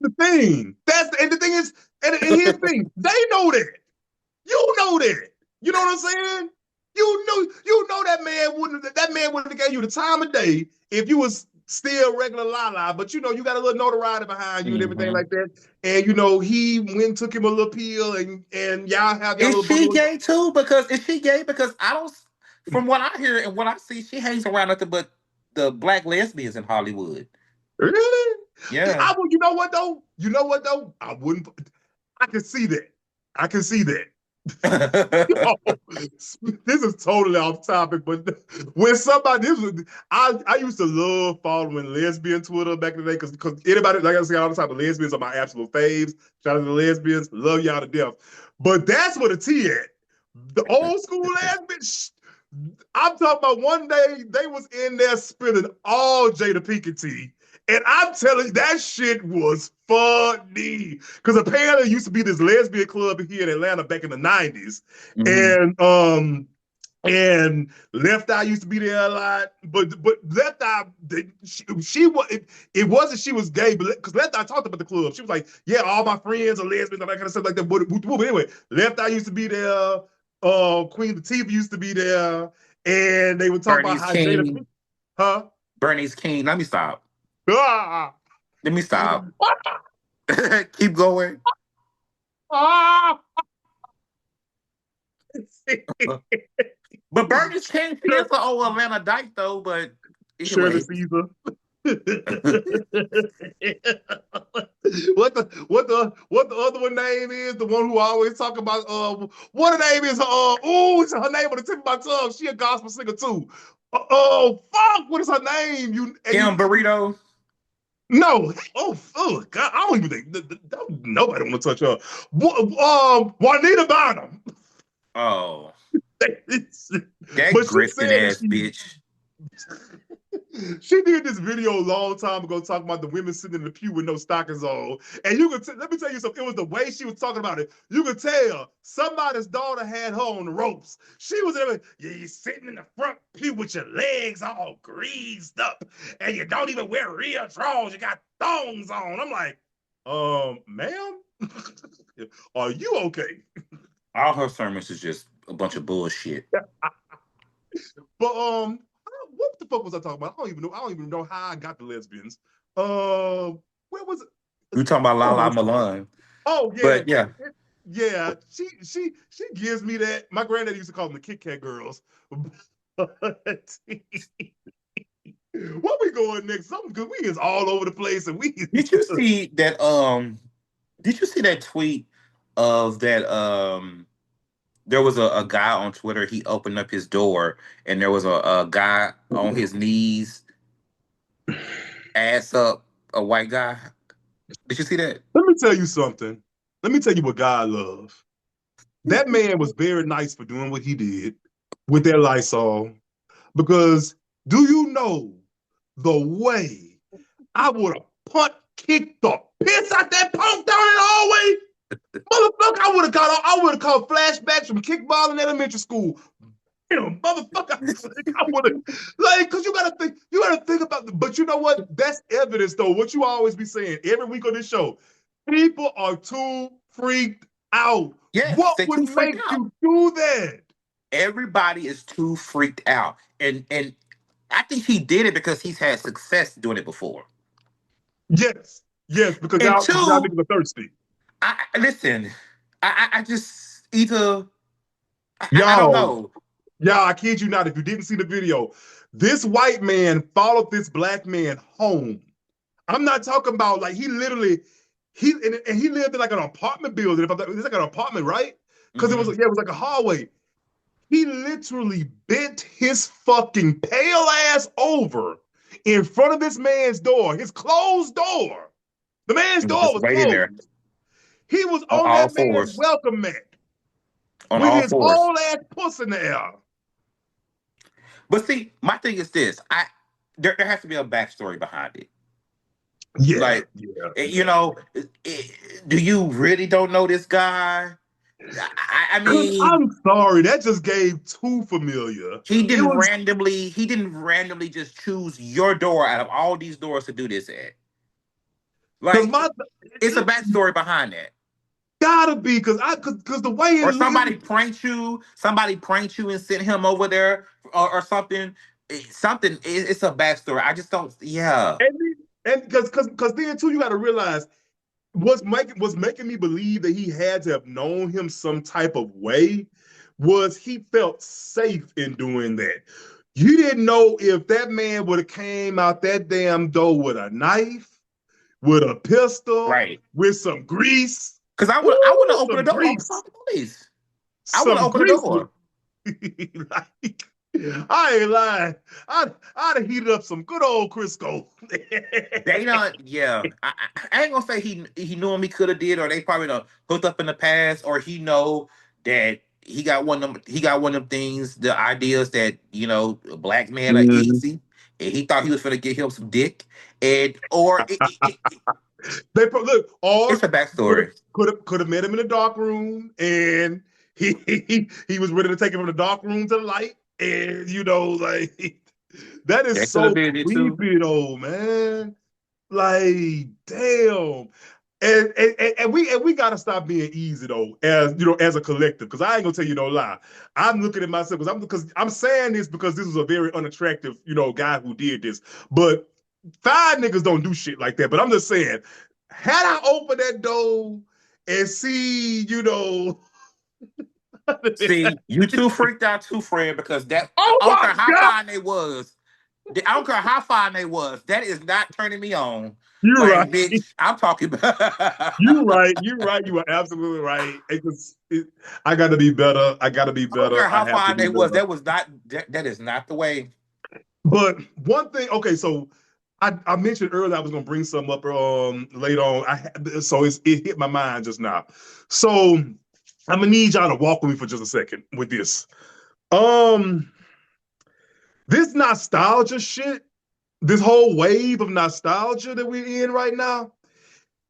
and the thing is, and here's the thing, they know that. You know that. You know what I'm saying? You know that man wouldn't have gave you the time of day if you was still regular Lala, but you got a little notoriety behind you and everything Hmm. like that. And he went and took him a little pill and y'all have y'all Is little she bubble. gay too? Because is she gay? Because I don't. From what I hear and what I see, she hangs around nothing but the black lesbians in Hollywood. Really? Yeah. You know what though? You know what though? I wouldn't. I can see that. I can see that. Oh, this is totally off topic, but when somebody this was, I used to love following lesbian Twitter back in the day because anybody like I say all the time, the lesbians are my absolute faves. Shout out to the lesbians, love y'all to death. But that's what a T at. The old school lesbians. I'm talking about one day they was in there spilling all Jada Pinkett tea. And I'm telling you, that shit was funny. Because apparently it used to be this lesbian club here in Atlanta back in the 90s. Mm-hmm. And Left Eye used to be there a lot, but Left Eye, she was it wasn't she was gay, but because Left Eye talked about the club, she was like, yeah, all my friends are lesbians and that kind of stuff like that. But anyway, Left Eye used to be there, Queen Latifah used to be there, and they would talk about Bernice how Jada, King. huh? Bernice King. Let me stop. Ah, Let me stop. Keep going. ah. But Bernice King, she is an old Atlanta dyke though. But Shirley anyway, Caesar. What the other one name is? The one who always talk about what her name is? It's her name on the tip of my tongue. She a gospel singer too. Fuck, what is her name? Kim Burrito. No. God, I don't even think nobody want to touch her. Juanita Bynum. Oh, But that she grifting said that ass bitch. she did this video a long time ago talking about the women sitting in the pew with no stockings on. And you could let me tell you something. It was the way she was talking about it. You could tell somebody's daughter had her on the ropes. She was there, you're sitting in the front pew with your legs all greased up, and you don't even wear real drawers. You got thongs on. I'm like, ma'am, are you okay? All her sermons is just a bunch of bullshit. But what the fuck was I talking about? I don't even know. I don't even know how I got the lesbians. Where was it? You talking about Lala Oh, Milan? oh yeah, But yeah, yeah. She gives me that. My granddad used to call them the Kit Kat girls. But where we going next? Something because we is all over the place and we. did you see that? Did you see that tweet of that? There was a guy on Twitter. He opened up his door, and there was a guy on his knees, ass up, a white guy. Did you see that? Let me tell you something. Let me tell you what God loves. That man was very nice for doing what he did with that Lysol. Because do you know the way I would have kicked the piss out that punk down in the hallway? Motherfucker, I would have caught flashbacks from kickball in elementary school. Motherfucker, I would have like, cause you gotta think about but you know what? That's evidence though. What you always be saying every week on this show. People are too freaked out. Yes, What they would too freaked make out. you do that? Everybody is too freaked out, and I think he did it because he's had success doing it before. Yes, yes, because And y'all two, niggas are thirsty. listen. I just either I don't Y'all, know. I kid you not, if you didn't see the video, this white man followed this black man home. I'm not talking about like he literally he lived in like an apartment building. It's like an apartment, right? Because Mm-hmm. it was like a hallway. He literally bent his fucking pale ass over in front of this man's door, his closed door. The man's And door just was waiting there closed. He was on on all that man's fours. welcome mat On with all his fours. whole ass puss in the air. But see, my thing is this: there has to be a backstory behind it. Yeah, Like, yeah, you yeah. know, do you really don't know this guy? I Cause mean, I'm sorry, that just gave too familiar. It was he didn't randomly just choose your door out of all these doors to do this at. because Like, my it's a it backstory behind that. gotta be because the way Or it was, somebody pranked you and sent him over there, or something. It's a backstory. I just don't. Yeah, and because then too, you got to realize what's making me believe that he had to have known him some type of way was he felt safe in doing that. You didn't know if that man would have came out that damn door with a knife, with a pistol, right. with some grease. Because I would Ooh, have opened some the door. Open grease. the police. I would have Some opened the grease would door. like, I ain't lying. I'd have heated up some good old Crisco. They don't. Yeah, I ain't gonna say he knew him. He could have did, or they probably done hooked up in the past, or he know that. he got one of them. He got one of them things, the ideas that black men are Mhm. easy, and he thought he was gonna get him some dick, and or Look, it's or a backstory. could have met him in the dark room, and he was ready to take him from the dark room to the light, and like that is That could have so been it too. creepy though, man. Like, damn. And we gotta stop being easy though, as a collective. Because I ain't gonna tell you no lie. I'm looking at myself because I'm saying this because this was a very unattractive, guy who did this. But five niggas don't do shit like that. But I'm just saying, had I opened that door and see, See, you too freaked out too, friend, because that oh I don't my care how god, fine they was. I don't care how fine they was. That is not turning me on. you're Like, right. bitch, I'm talking about. You're I right. You're right. You are absolutely right. I got to be better. I got to be don't better. care I how have to fine be they was. better. That was not. That is not the way. But one thing, okay, so I mentioned earlier I was gonna bring something up later on. So it hit my mind just now. So I'm gonna need y'all to walk with me for just a second with this. Um, this nostalgia shit, this whole wave of nostalgia that we're in right now.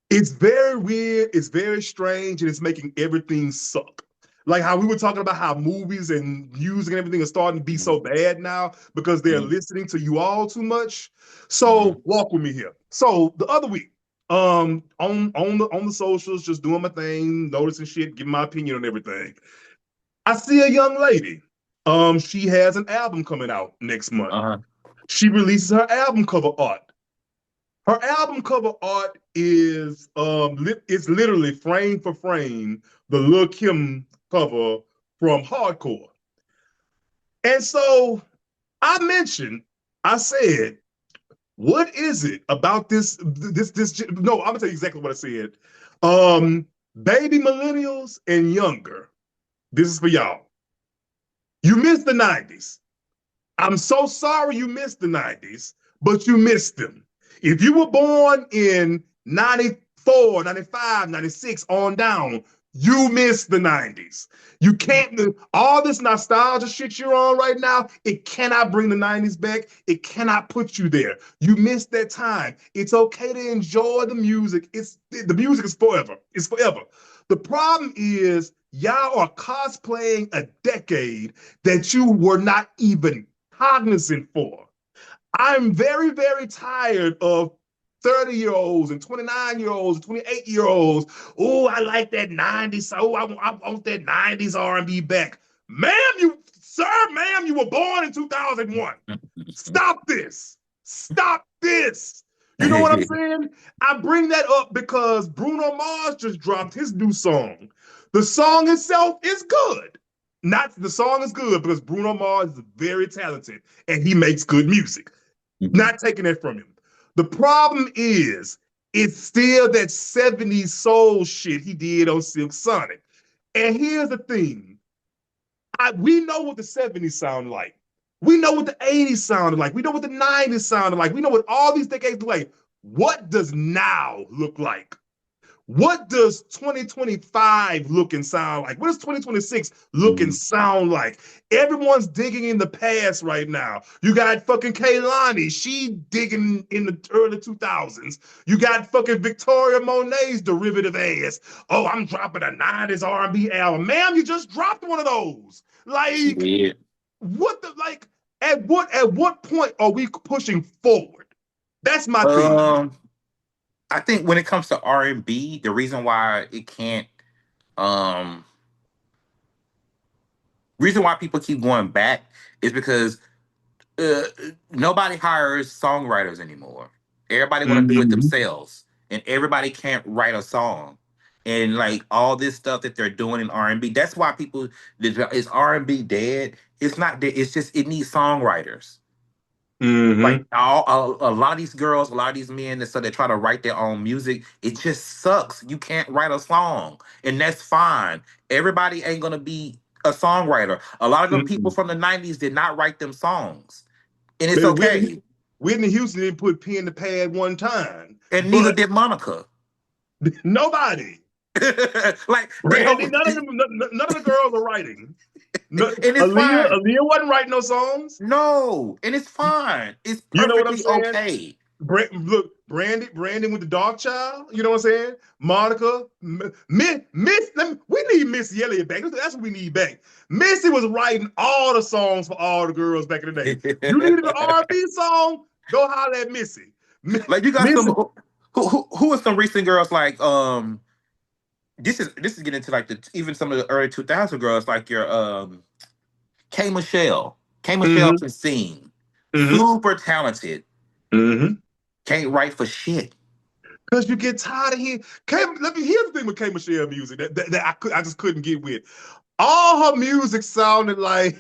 It's very weird, it's very strange, and it's making everything suck. Like how we were talking about how movies and music and everything are starting to be so Mhm, bad now because they're mhm, listening to you all too much. mhm, So walk with me here. So the other week, on the socials, just doing my thing, noticing shit, giving my opinion on everything. I see a young lady. She has an album coming out next month. uh-huh. She releases her album cover art. Her album cover art it's literally frame for frame the Lil Kim cover from Hardcore. And so I said, what is it about this? No, I'm gonna tell you exactly what I said. Um, Baby millennials and younger. This is for y'all. You missed the 90s. I'm so sorry you missed the 90s, but you missed them. If you were born in 94, 95, 96 on down, you missed the 90s. You can't, all this nostalgia shit you're on right now, it cannot bring the 90s back. It cannot put you there. You missed that time. It's okay to enjoy the music. The music is forever. It's forever. The problem is y'all are cosplaying a decade that you were not even cognizant for. I'm very, very tired of 30-year-olds and 29-year-olds and 28-year-olds. Oh, I like that 90s. Oh, I want that 90s R&B back. Ma'am, you were born in 2001. Stop this. Stop this. You know what I'm saying? I bring that up because Bruno Mars just dropped his new song. The song itself is good. Not the song is good because Bruno Mars is very talented and he makes good music. Mhm. Not taking that from him. The problem is it's still that 70s soul shit he did on Silk Sonic. And here's the thing. We know what the 70s sound like. We know what the 80s sounded like. We know what the 90s sounded like. We know what all these decades look like. What does now look like? What does 2025 look and sound like? What does 2026 look and Mhm. sound like? Everyone's digging in the past right now. You got fucking Kaylani, she digging in the early 2000s. You got fucking Victoria Monet's derivative ass. Oh, I'm dropping a 90s R&B album. Ma'am, you just dropped one of those. She Like, did. what the like at what point are we pushing forward? That's my thing. Um, I think when it comes to R&B, the reason why it can't, um, reason why people keep going back is because uh, nobody hires songwriters anymore. Everybody want to do it Mm-hmm. themselves, and everybody can't write a song. And like all this stuff that they're doing in R&B, that's why people is R&B dead. It's not dead. It's just it needs songwriters. Like Mm-hmm. a lot of these girls, a lot of these men that so they try to write their own music, it just sucks. You can't write a song, and that's fine. Everybody ain't gonna be a songwriter. A lot of them people Mm-hmm. from the '90s did not write them songs, and it's Maybe Whitney okay. Whitney Houston didn't put pen to pad one time, And neither but did Monica. nobody. Like they Brandy, don't, none of them, none of the girls are writing. No, and it's fine. Aaliyah wasn't writing no songs. No, and it's fine. It's You know what I'm perfectly saying? okay. Look, Brandy with the Dark Child. You know what I'm saying? Monica, Miss. We need Missy Elliott back. That's what we need back. Missy was writing all the songs for all the girls back in the day. You needed an R&B song? Go holler at Missy. Like you got some Missy. who are some recent girls like this is getting into like the even some of the early 2000 girls like your K Michelle. K Michelle Mm-hmm. can sing. Mm-hmm. Super talented. Mm-hmm. Can't write for shit. Because you get tired of hearing. Let me hear the thing with K Michelle music that I just couldn't get with. All her music sounded like,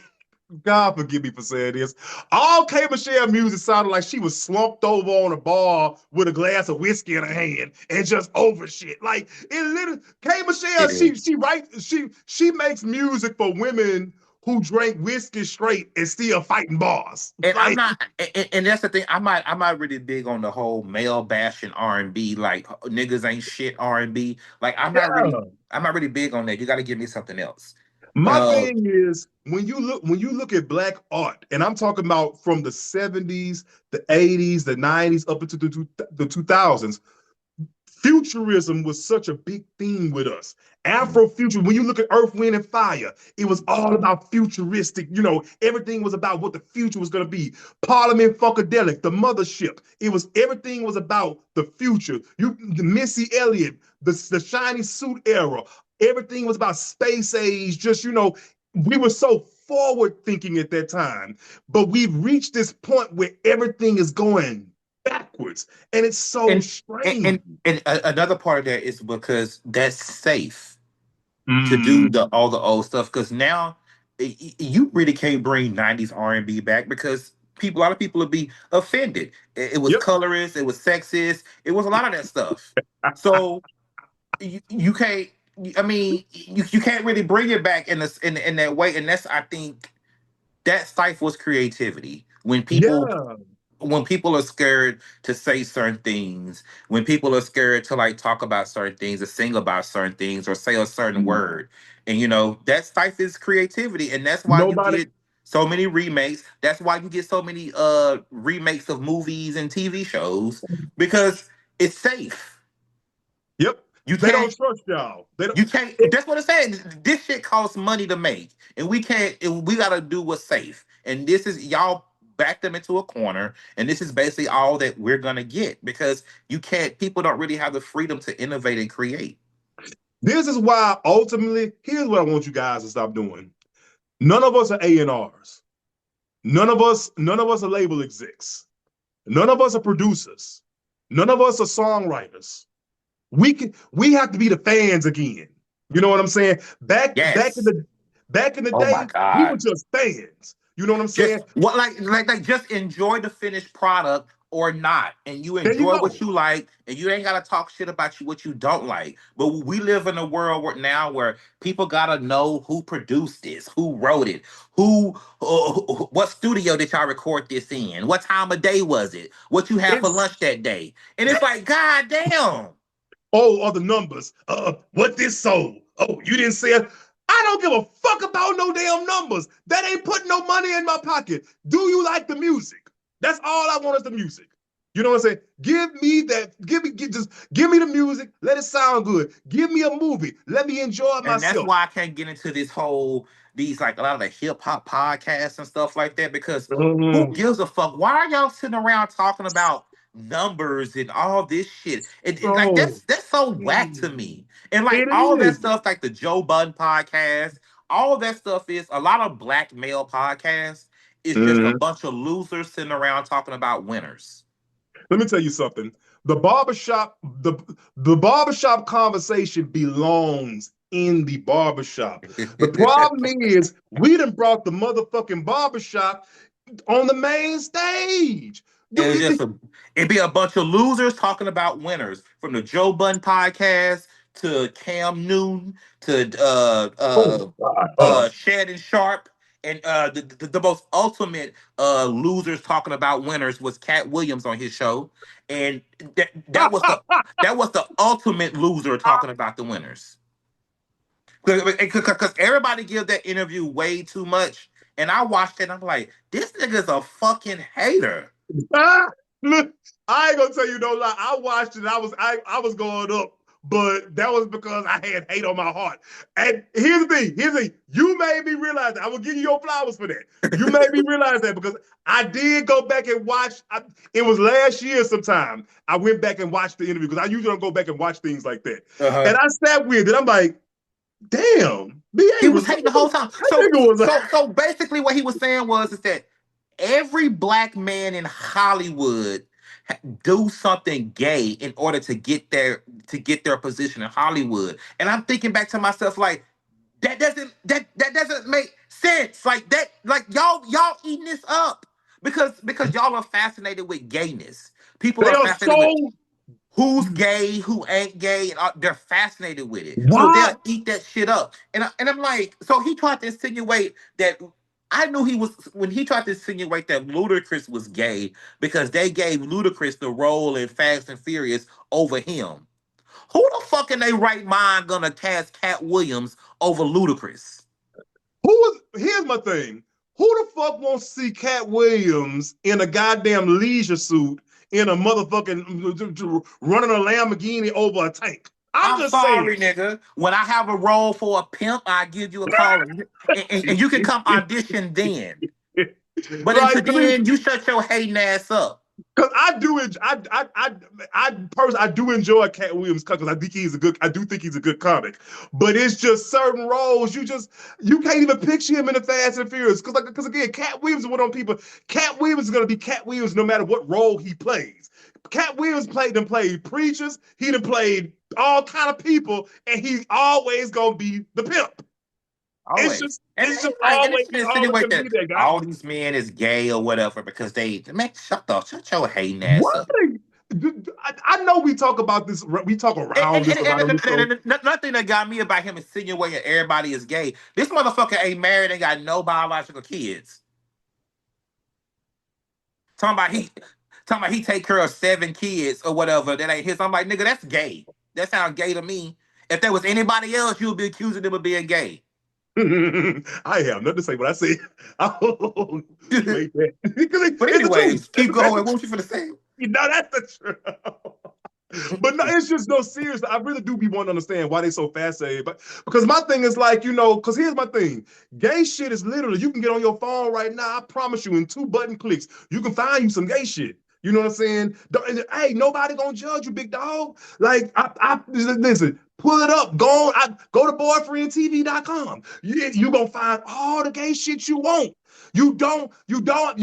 God forgive me for saying this. All K Michelle music sounded like she was slumped over on a bar with a glass of whiskey in her hand and just over shit. Like it literally K Michelle, It is. she makes music for women who drank whiskey straight and still fighting bars. And I'm Like, not, and that's the thing. I'm not really big on the whole male bashing R&B, like niggas ain't shit R&B. Like yeah. I'm not really big on that. You got to give me something else. My Uh, thing is when you look at black art, and I'm talking about from the 70s, the 80s, the 90s, up into the 2000s, futurism was such a big theme with us. Afrofuturism, when you look at Earth, Wind, and Fire, it was all about futuristic. Everything was about what the future was going to be. Parliament Funkadelic, the mothership. Everything was about the future. The Missy Elliott, the shiny suit era. Everything was about space age. We were so forward thinking at that time, but we've reached this point where everything is going backwards, and it's so and strange. another part of that is because that's safe to do Mm. the all the old stuff. Because now you really can't bring 90s R&B back because a lot of people would be offended. It was Yep. colorist, it was sexist, it was a lot of that stuff. So you can't. I mean, you can't really bring it back in that way, and that's I think that stifles creativity Yeah. when people are scared to say certain things, when people are scared to like talk about certain things or sing about certain things or say a certain Mm. word. And that stifles creativity. And that's why you Nobody. get so many remakes. That's why you get so many remakes of movies and TV shows because it's safe. Yep. You They don't can't trust y'all. They don't. you can't. It, That's what I'm saying. This shit costs money to make, and we can't. And we gotta do what's safe. And this is y'all back them into a corner, and this is basically all that we're gonna get because you can't. People don't really have the freedom to innovate and create. this is why ultimately, here's what I want you guys to stop doing. None of us are A&Rs. None of us are label execs. None of us are producers. None of us are songwriters. We have to be the fans again. You know what I'm saying? Back in Yes. the Oh my day, we were god. just fans. You know what I'm saying? Just what like just enjoy the finished product or not, and you There you enjoy what go. you like, and you ain't gotta talk shit about what you don't like. But we live in a world where people gotta know who produced this, who wrote it, what studio did y'all record this in, what time of day was it, what you had for It's lunch that day, and it's like, god damn. other numbers. What this sold? Oh, you didn't say it. I don't give a fuck about no damn numbers. That ain't putting no money in my pocket. Do you like the music? That's all I want is the music. You know what I'm saying? Give me that. Just give me the music. Let it sound good. Give me a movie. Let me enjoy And that's myself. why I can't get into these like a lot of the hip hop podcasts and stuff like that because who Mhm. gives a fuck? Why are y'all sitting around talking about numbers and all this shit? Like So that's so whack to me. And like it all that is. stuff, like the Joe Budden podcast, all of that stuff is a lot of black male podcasts. It's just a Mhm. bunch of losers sitting around talking about winners. Let me tell you something. The barbershop, the the barbershop conversation belongs in the barbershop. The problem is we done brought the motherfucking barbershop on the main stage. It Do was it. it'd be a bunch of losers talking about winners from the Joe Budden podcast to Cam Newton to Oh God. Shannon Sharp. And the most ultimate losers talking about winners was Cat Williams on his show, and that was the ultimate loser talking about the winners. Because everybody give that interview way too much, and I watched it and I'm like, this nigga's a fucking hater. Look, I ain't gonna tell you no lie. I watched it. I was going up, but that was because I had hate on my heart. And here's the thing. Here's the thing. You made me realize that. I will give you your flowers for that. You made me realize that because I did go back and watch. It was last year sometime. I went back and watched the interview because I usually don't go back and watch things like that. Uh-huh. And I sat with it. I'm like, damn, He BA was was hating the whole time. that nigga was a So basically, what he was saying was is that every black man in Hollywood do something gay in order to get their position in Hollywood. And I'm thinking back to myself like that doesn't make sense. Like that, like y'all eating this up because y'all are fascinated with gayness. People they are are fascinated with so who's gay, who ain't gay, and they're fascinated with it. So why they'll eat that shit up. And I'm like, so he tried to insinuate that I knew he was when he tried to insinuate that Ludacris was gay because they gave Ludacris the role in Fast and Furious over him. Who the fuck in their right mind gonna cast Cat Williams over Ludacris? who was here's my thing. Who the fuck wants to see Cat Williams in a goddamn leisure suit in a motherfucking running a Lamborghini over a tank? I'm I'm just saying. sorry, nigga. When I have a role for a pimp, I give you a call and you can come audition then. But Like, until then, you shut your hating ass up. because I personally I do enjoy Cat Williams because I do think he's a good comic, but it's just certain roles you can't even picture him in the Fast and Furious because again Cat Williams is one of them people. Cat Williams is gonna be Cat Williams no matter what role he plays. Cat Williams played preachers, he done played all kind of people, and he's always gonna be the pimp. Always. It's just And always it's to always insinuate gonna that be that guy. all these men is gay or whatever because they man, shut your hating ass What? up. I know we talk about this. We talk around this a lot on this show. Nothing that got me about him insinuating everybody is gay. This motherfucker ain't married and got no biological kids. Talking about he talking about he take care of 7 kids or whatever that ain't his. I'm like, nigga, that's gay. That sounds gay to me. If there was anybody else, you would be accusing them of being gay. I have nothing to say, but I say, oh, you But made that because it's the truth. anyways, keep going. What was you finna say? You know that's the truth. But no, it's just no serious. I really do be wanting to understand why they so fascinated. But because my thing is like, because here's my thing. Gay shit is literally, you can get on your phone right now. I promise you, in 2 button clicks, you can find you some gay shit. You know what I'm saying? Hey, nobody gonna judge you, big dog. Like, listen, pull it up. Go to boyfriendtv.com. You gonna find all the gay shit you want. You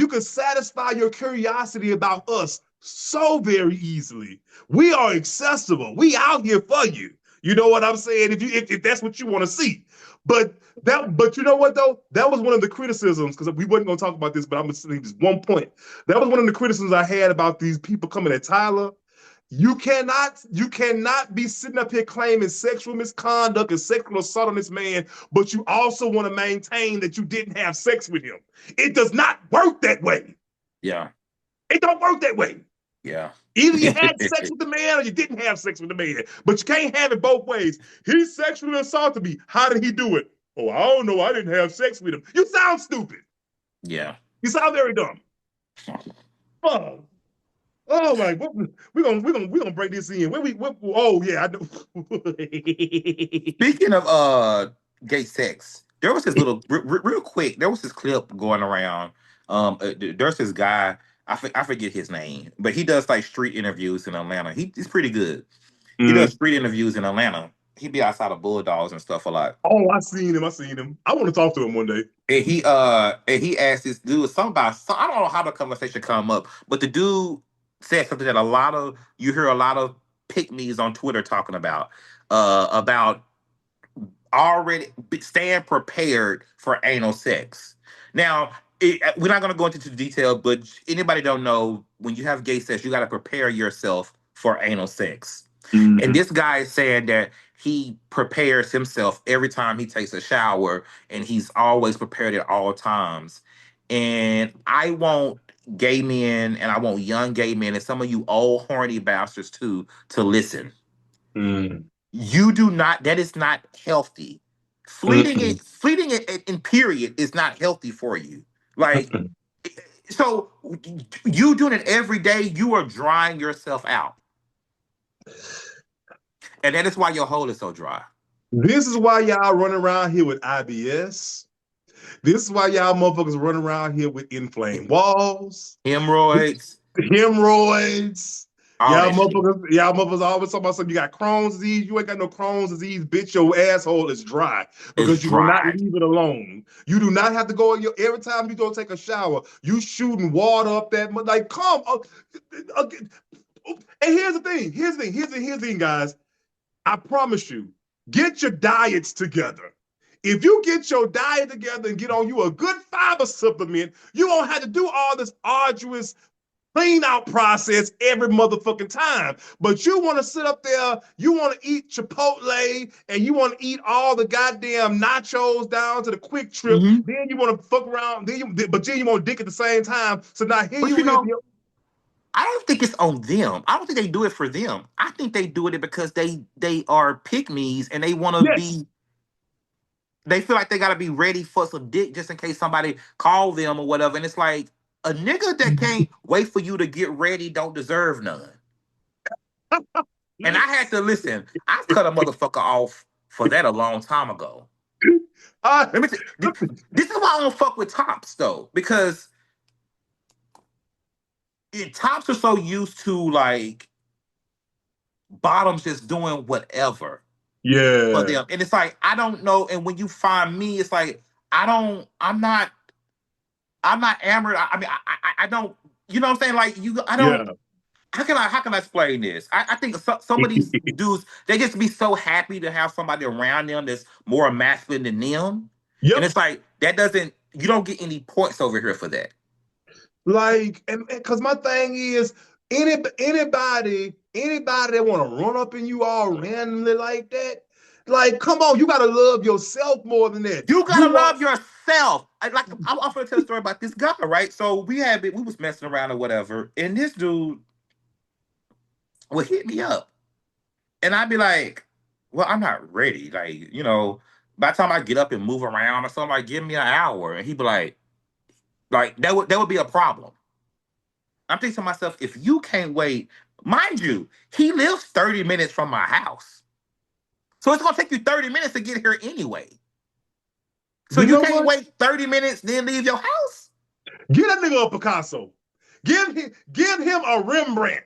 can satisfy your curiosity about us so very easily. We are accessible. We out here for you. You know what I'm saying? If that's what you want to see. But you know what though? That was one of the criticisms because we wasn't gonna talk about this, but I'm gonna say just one point. That was one of the criticisms I had about these people coming at Tyler. You cannot be sitting up here claiming sexual misconduct and sexual assault on this man, but you also want to maintain that you didn't have sex with him. It does not work that way. Yeah. It don't work that way. Yeah. Either you had sex with the man or you didn't have sex with the man. But you can't have it both ways. He sexually assaulted me. How did he do it? Oh, I don't know. I didn't have sex with him. You sound stupid. Yeah. You sound very dumb. Oh, oh my! We're gonna break this in. Oh yeah, I know. Speaking of gay sex, there was this little real quick. There was this clip going around. There's this guy. I forget his name, but he does like street interviews in Atlanta. He's pretty good. He does street interviews in Atlanta. He be outside of Bulldogs and stuff a lot. Oh, I seen him. I seen him. I want to talk to him one day. And he asked this dude something about I don't know how the conversation come up, but the dude said something that you hear a lot of pick me's on Twitter talking about already staying prepared for anal sex. Now, we're not going to go into the detail, but anybody don't know when you have gay sex, you got to prepare yourself for anal sex. And this guy is saying that he prepares himself every time he takes a shower, and he's always prepared at all times. And I want gay men, and I want young gay men, and some of you old horny bastards too, to listen. Mm. You do not. That is not healthy. Mm-mm. Fleeting in period is not healthy for you. Like, Mm-mm. so you doing it every day, you are drying yourself out, and that is why your hole is so dry. This is why y'all running around here with IBS. This is why y'all motherfuckers running around here with inflamed walls, Hemorrhoids, hemorrhoids. all that shit. Y'all motherfuckers always talking about something. You got Crohn's disease. You ain't got no Crohn's disease, bitch. Your asshole is dry It's because you will not dry. leave it alone. You do not have to go in your every time you go take a shower. You shooting water up that like come. Uh, and here's the thing. Here's the thing, guys. I promise you, get your diets together. If you get your diet together and get on you a good fiber supplement, you won't have to do all this arduous clean out process every motherfucking time. But you want to sit up there, you want to eat Chipotle, and you want to eat all the goddamn nachos down to the quick trip. Hmm. Then you want to fuck around, but then you want to dick at the same time. So now here But you is. I don't think it's on them. I don't think they do it for them. I think they do it because they are pick me's, and they want to Yes, be. They feel like they got to be ready for some dick just in case somebody call them or whatever. And it's like a nigga that can't wait for you to get ready don't deserve none. And I had to listen. I cut a motherfucker off for that a long time ago. I, Let me. This is why I don't fuck with tops though, because tops are so used to like bottoms just doing whatever for yeah, them, and it's like I don't know. And when you find me, it's like I don't. I'm not enamored. I mean, I don't. You know what I'm saying? Like you, I don't. yeah. How can I explain this? I think some of these dudes they just be so happy to have somebody around them that's more masculine than them, and Yep. it's like that doesn't. You don't get any points over here for that. Like, and because my thing is, anybody that want to run up in you all randomly like that, like, come on, you gotta love yourself more than that. You You gotta want, love yourself. I'm going to tell a story about this guy, right? So we was messing around or whatever, and this dude would hit me up, and I'd be like, "Well, I'm not ready." Like, by the time I get up and move around or something, like, give me an hour, and he'd be like that would be a problem. I'm thinking to myself, if you can't wait, mind you, he lives 30 minutes from my house, so it's gonna take you 30 minutes to get here anyway. So you you know can't what? wait 30 minutes then leave your house. Get that nigga a Picasso. Give him a Rembrandt.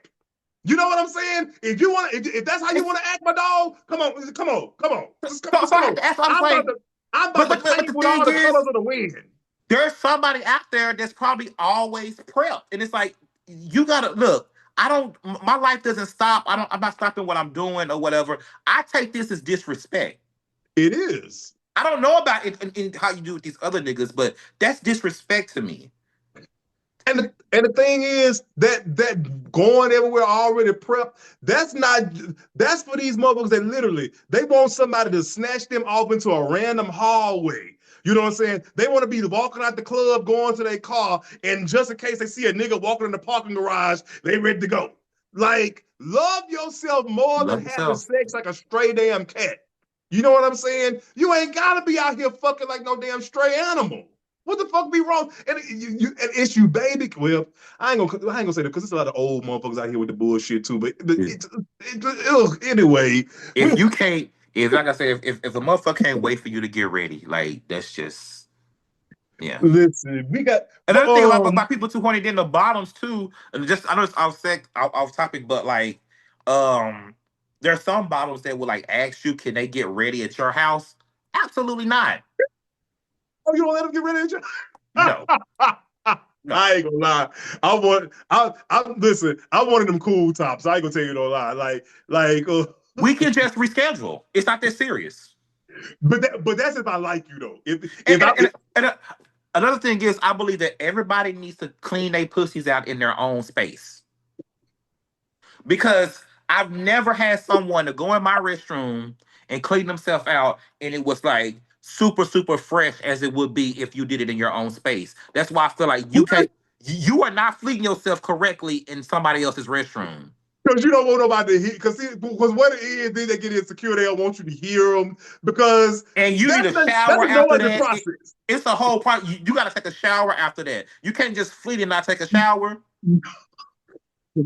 You know what I'm saying? If you want, if that's how you want to act, my dog, come on, just So I come had on. to ask. I was I'm about like, to, I'm but about to but but paint the with all thing the is, colors of the wind. there's somebody out there that's probably always prepped, and it's like you gotta look. I don't. My life doesn't stop. I don't. I'm not stopping what I'm doing or whatever. I take this as disrespect. It is. I don't know about it in how you do with these other niggas, but that's disrespect to me. And the thing is that going everywhere already prepped, that's for these motherfuckers that literally they want somebody to snatch them off into a random hallway. You know what I'm saying? They want to be walking out the club, going to their car, and just in case they see a nigga walking in the parking garage, they ready to go. Like, love yourself more than Love having yourself. sex like a stray damn cat. You know what I'm saying? You ain't gotta be out here fucking like no damn stray animal. What the fuck be wrong? And and it's you, baby. Well, I ain't gonna say that because there's a lot of old motherfuckers out here with the bullshit too. But anyway, If you can't, if like I said, if a motherfucker can't wait for you to get ready, like that's just yeah. listen, we got Another thing about people too horny, then the bottoms too. And just I know it's off topic, but like, um, there's some bottoms that will like ask you, can they get ready at your house? Absolutely not. oh, you don't let them get ready of you? No, no. I ain't gonna lie. I listen. I wanted them cool tops. I ain't gonna tell you no lie. We can just reschedule. It's not that serious. but that's if I like you though. And, If I and, and, and another thing is, I believe that everybody needs to clean their pussies out in their own space because I've never had someone to go in my restroom and clean themselves out, and it was like super super fresh as it would be if you did it in your own space. That's why I feel like you can't. You are not fleeing yourself correctly in somebody else's restroom. Because you don't want nobody to hear. Because what it is, then they get insecure. They don't want you to hear them because And you need that's a that's shower a no after under that. process. It's a whole part. You got to take a shower after that. You can't just fleet and not take a shower.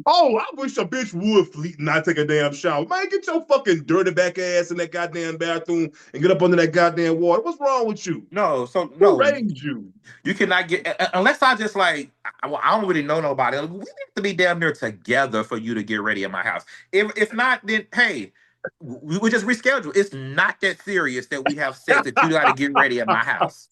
Oh, I wish a bitch would fleet and not take a damn shower. Man, get your fucking dirty back ass in that goddamn bathroom and get up under that goddamn water. What's wrong with you? No, so Who no, raised you? you cannot get unless I just like I don't really know nobody. We need to be damn near together for you to get ready at my house. If not, then hey, we would just reschedule. It's not that serious that we have sex that you got to get ready at my house.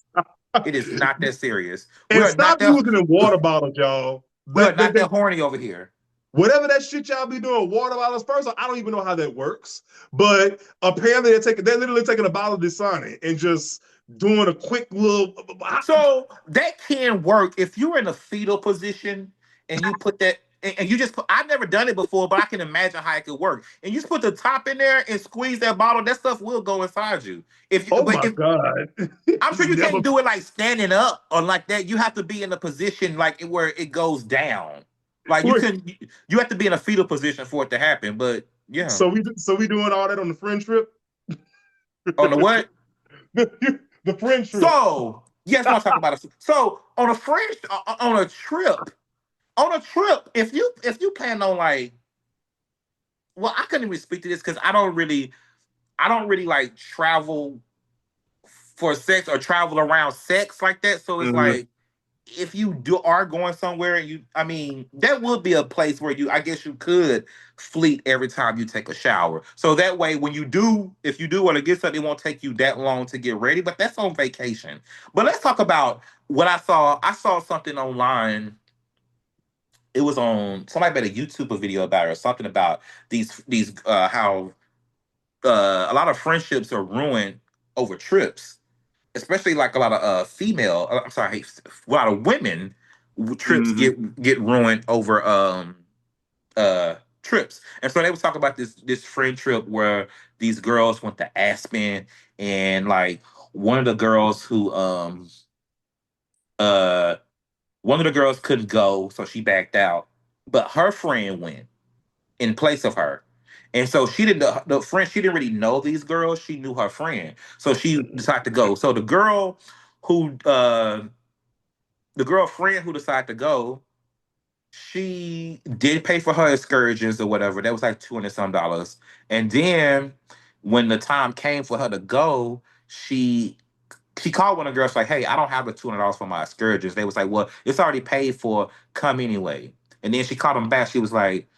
It is not that serious. We And are not stop that using the water bottles, y'all. we are not that horny over here. Whatever that shit y'all be doing, water bottles. First, I don't even know how that works. But apparently, they're literally taking a bottle of Dasani and just doing a quick little. So that can work if you're in a fetal position and you put that and you just put, I've never done it before, but I can imagine how it could work. And you just put the top in there and squeeze that bottle, that stuff will go inside you. If you Oh but my if god! I'm sure you Never. can't do it like standing up or like that. You have to be in a position like where it goes down. Like you Wait, can you have to be in a fetal position for it to happen. But yeah. so we doing all that on the friend trip. On the what? The friend trip. So yes, I want to talk about it. So on a French on a trip, if you plan on like, well, I couldn't even speak to this because I don't really like travel for sex or travel around sex like that. So it's Mm-hmm. like if you are going somewhere and I mean, that would be a place where I guess you could fleet every time you take a shower. So that way, when if you do want to get something, it won't take you that long to get ready. But that's on vacation. But let's talk about what I saw. I saw something online. It was on somebody made a YouTube video about it or something about these how a lot of friendships are ruined over trips, especially like a lot of female. I'm sorry, a lot of women trips Mm-hmm. get ruined over uh trips. And so they was talking about this friend trip where these girls went to Aspen and like one of the girls who uh one of the girls couldn't go, so she backed out. But her friend went in place of her. And so she didn't the friend she didn't really know these girls. She knew her friend. So she decided to go. So who the girlfriend who decided to go, she did pay for her excursions or whatever. That was like $200 some. And then when the time came for her to go, she called one of the girls like, "Hey, I don't have the $200 for my excursions." They was like, "Well, it's already paid for. Come anyway." And then she called them back. She was like,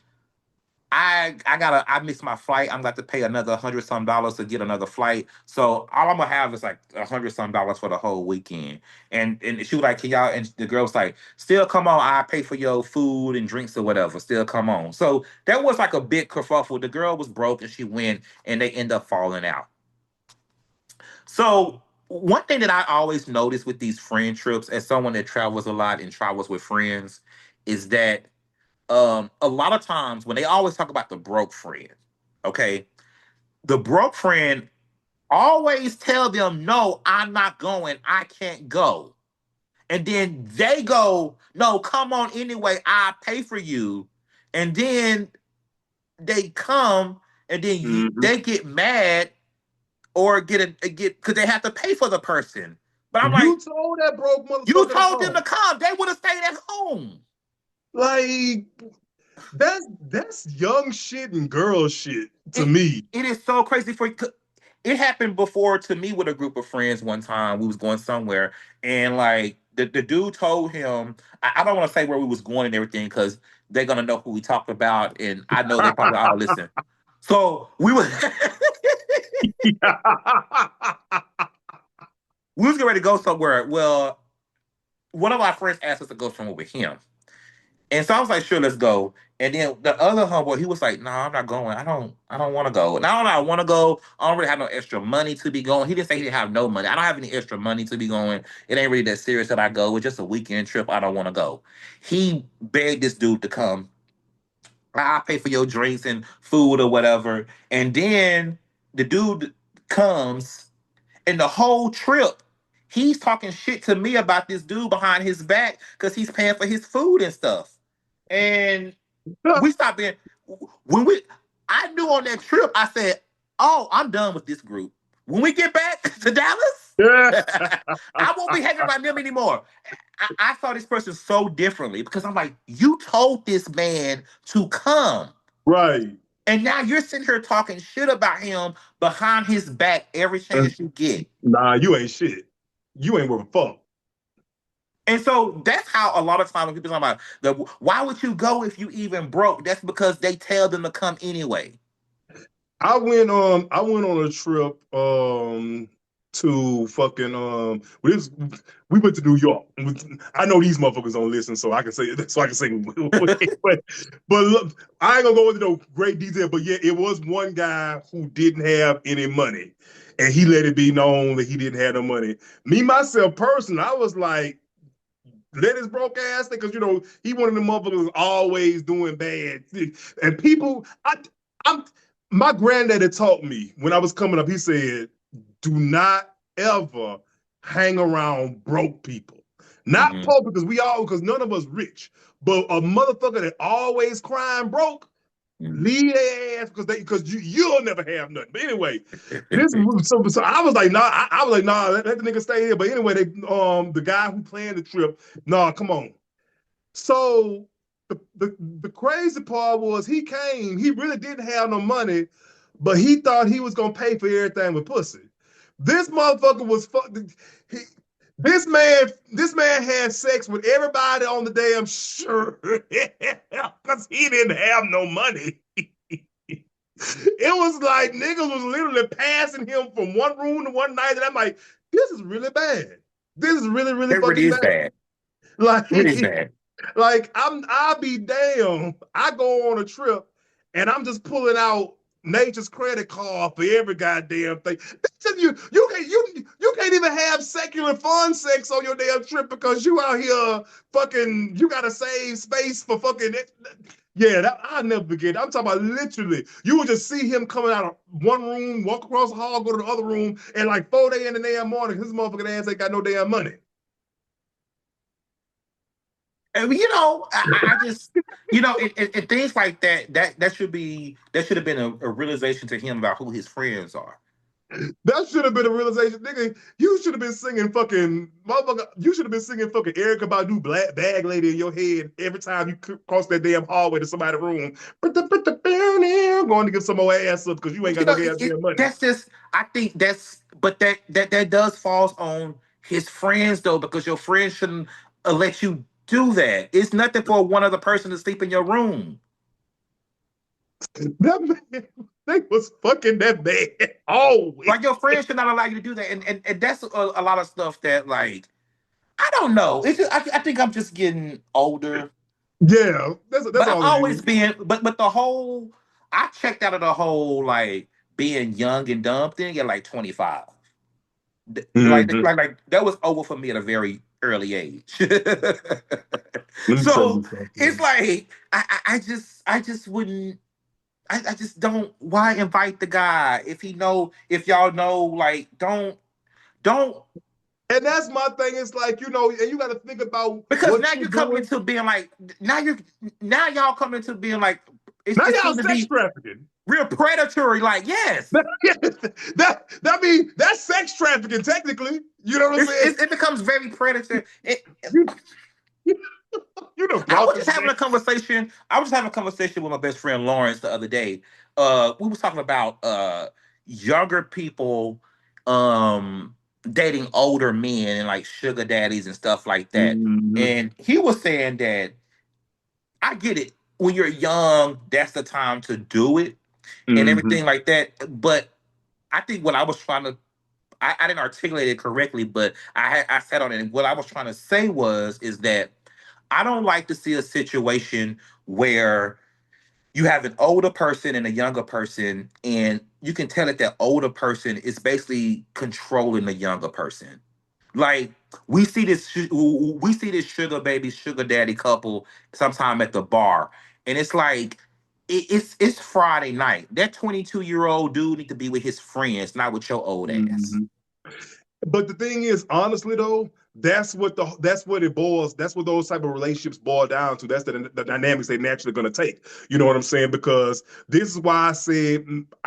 I missed my flight. I'm got to pay another $100 some to get another flight. So all I'm gonna have is like $100 some for the whole weekend. And she was like, "Can y'all?" And the girl was like, "Still come on. I pay for your food and drinks or whatever. Still come on." So that was like a big kerfuffle. The girl was broke and she went, and they end up falling out. So one thing that I always notice with these friend trips, as someone that travels a lot and travels with friends, is that a lot of times when they always talk about the broke friend, okay, the broke friend always tell them, "No, I'm not going, I can't go." And then they go, "No, come on anyway, I pay for you." And then they come and then Mm-hmm. they get mad or get because they have to pay for the person. But I'm like, You told that broke you motherfucker to told them come. to come, they would have stayed at home. Like that's young shit and girl shit to it me. it is so crazy for it happened before to me with a group of friends one time. We was going somewhere and like the dude told him, I don't want to say where we was going and everything because they're gonna know who we talked about and I know they probably all listen. So we was we was getting ready to go somewhere. Well, one of our friends asked us to go somewhere with him. And so I was like, sure, let's go. And then the other homeboy, he was like, no, I'm not going. I don't want to go. Now I want to go. I don't really have no extra money to be going. He didn't say he didn't have no money. I don't have any extra money to be going. It ain't really that serious that I go. It's just a weekend trip. I don't want to go. He begged this dude to come. I'll pay for your drinks and food or whatever. And then the dude comes, and the whole trip, he's talking shit to me about this dude behind his back because he's paying for his food and stuff. And we stopped being when we. I knew on that trip. I said, "Oh, I'm done with this group. When we get back to Dallas, Yeah. I won't be hanging around them anymore." I saw this person so differently because I'm like, "You told this man to come." Right. And now you're sitting here talking shit about him behind his back every Uh, chance you get. Nah, you ain't shit. You ain't worth a fuck. And so that's how a lot of times when people talk about the why would you go if you even broke? That's because they tell them to come anyway. I went on a trip to fucking we went to New York. I know these motherfuckers don't listen, so I can say so I can say but look, I ain't gonna go into no great detail, but yeah, it was one guy who didn't have any money. And he let it be known that he didn't have no money. Me, myself, person, I was like, let his broke ass thing, because he one of the motherfuckers always doing bad. And people, I'm my granddaddy taught me when I was coming up. He said, "Do not ever hang around broke people. Not Mm-hmm. poor because none of us rich, but a motherfucker that always crying broke." Mm-hmm. Leave their ass because you'll never have nothing. But anyway, so I was like, nah, I was like, nah, let the nigga stay here. But anyway, the guy who planned the trip, nah, come on. So the crazy part was he came, he really didn't have no money, but he thought he was gonna pay for everything with pussy. This motherfucker was he, this man had sex with everybody on the damn shirt because he didn't have no money. It was like niggas was literally passing him from one room to one night, and I'm like, this is really bad. This is really, really It really fucking is bad. bad. Like, It is bad. like I'll be damn. I go on a trip and I'm just pulling out nature's credit card for every goddamn thing. You can't even have secular fun sex on your damn trip because you out here fucking you gotta save space for fucking yeah, that I'll never forget. I'm talking about literally. You would just see him coming out of one room, walk across the hall, go to the other room, and like 4 in the damn morning, his motherfucking ass ain't got no damn money. And I just, and things like that. That should have been a realization to him about who his friends are. That should have been a realization, nigga. You should have been singing fucking motherfucker. You should have been singing fucking Erica Badu "Black Bag Lady" in your head every time you cross that damn hallway to somebody's room. Going to get some more ass up because you ain't But got no goddamn money. that's just. I think but that does falls on his friends though, because your friends shouldn't let you do that. It's nothing for one other person to sleep in your room. That man, they was fucking that bad always. Like your friends should not allow you to do that, and that's a lot of stuff that like I don't know. It's just, I think I'm just getting older. Yeah, that's But I've all it always is. been, but the whole, I checked out of the whole like being young and dumb thing at like 25. Mm-hmm. Like that was over for me at a very early age. Let me tell So you it's something. like I just wouldn't. I just don't. Why invite the guy if y'all know like don't And that's my thing. It's like, and you got to think about because what now you're you're coming doing. into being like now y'all coming into being like Now it's y'all getting to sex be trafficking. real predatory. Like yes, That mean that's sex trafficking technically. You know what I'm saying? it becomes very predatory. You you done I brought was the just having shit. a conversation. I was having a conversation with my best friend Lawrence the other day. We was talking about younger people um dating older men and like sugar daddies and stuff like that. Mm-hmm. And he was saying that I get it. When you're young, that's the time to do it and Mm-hmm. everything like that. But I think what I was trying to I didn't articulate it correctly, but I said on it. And what I was trying to say is that I don't like to see a situation where you have an older person and a younger person, and you can tell that that older person is basically controlling the younger person. Like we see this sugar baby, sugar daddy couple sometime at the bar, and it's like it's Friday night. That 22-year-old dude need to be with his friends, not with your old ass. Mhm. But the thing is, honestly though, that's what those type of relationships boil down to. That's the dynamics they naturally gonna take. You know what I'm saying? Because this is why I said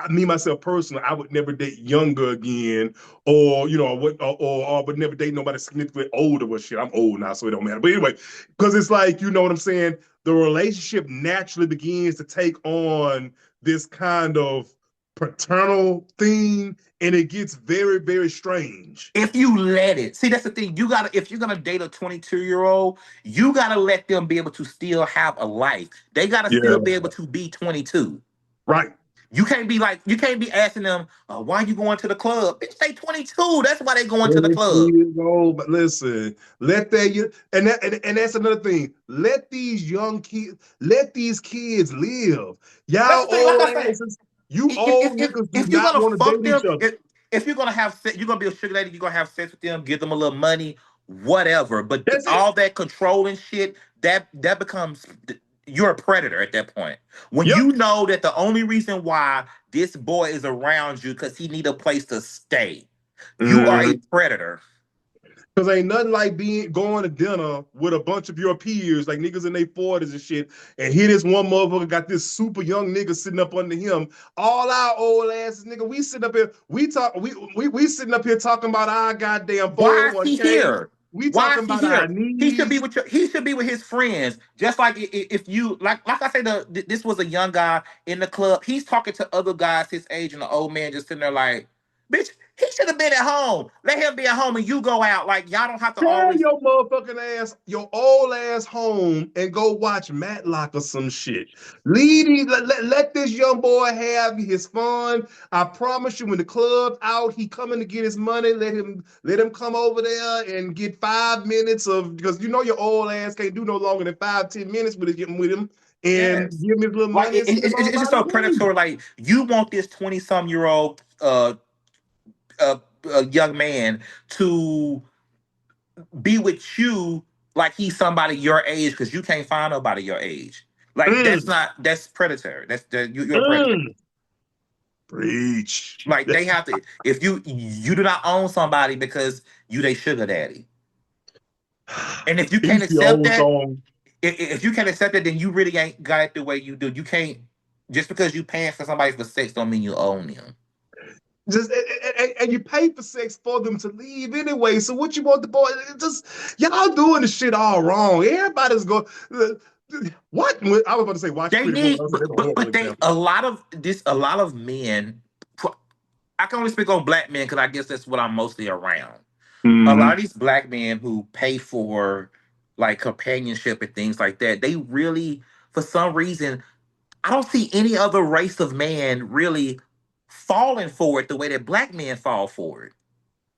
me myself personally, I would never date younger again, or or I would never date nobody significantly older. Well, shit, I'm old now, so it don't matter. But anyway, because it's like, you know what I'm saying, the relationship naturally begins to take on this kind of paternal theme, and it gets very, very strange. If you let it, see, that's the thing. You gotta, if you're gonna date a 22-year-old, you gotta let them be able to still have a life. They gotta Yeah, still be able to be 22. right. You can't be asking them, why are you going to the club? Bitch, they 22. That's why they going to the 22 club. years old, but listen, let that you and that's another thing. Let these kids live. That's Y'all the thing. Like old I said, asses, you old niggas do if you're not gonna want to fuck date each them, other. if you're gonna have sex, you're gonna be a sugar lady. You're gonna have sex with them, give them a little money, whatever. But That's it. all that controlling shit, that becomes you're a predator at that point. When Yep. you know that the only reason why this boy is around you because he need a place to stay, you are a Mm. predator. Cause ain't nothing like being going to dinner with a bunch of your peers, like niggas in their 40s and shit, and here this one motherfucker got this super young nigga sitting up under him. All our old asses, nigga, we sitting up here, we sitting up here talking about our goddamn Why is he 401k. here? We Why talking is he about our here? He should be needs. with he should be with his friends. Just like if you like I said, this was a young guy in the club. He's talking to other guys his age, and the old man just sitting there like, bitch, he should have been at home. Let him be at home, and you go out. Like y'all don't have to Tell always. your motherfucking ass, your old ass home and go watch Matlock or some shit. Let this young boy have his fun. I promise you, when the club's out, he coming to get his money. Let him come over there and get 5 minutes of, because you know your old ass can't do no longer than 5, 10 minutes with him and Yes, give him his little like money and send him on it's just about so his way. predatory. Like you want this 20-some-year-old uh, young man to be with you like he's somebody your age because you can't find nobody your age. Like Mm, that's predatory. You're a predator. mm. Preach. Like they have to if you do not own somebody because you they sugar daddy. And if you It can't used to be an accept old that, song. if you can't accept it, then you really ain't got it the way you do. You can't just because you paying for somebody for sex don't mean you own them. Just and you pay for sex for them to leave anyway. So what you want the boy? Just y'all doing the shit all wrong. Everybody's going. What I was about to say, watch They Pretty Woman. I need, was like, that's a horrible but they example. a lot of men. I can only speak on black men because I guess that's what I'm mostly around. A lot Hmm. of these black men who pay for like companionship and things like that, they really, for some reason, I don't see any other race of man really falling for it the way that black men fall for it.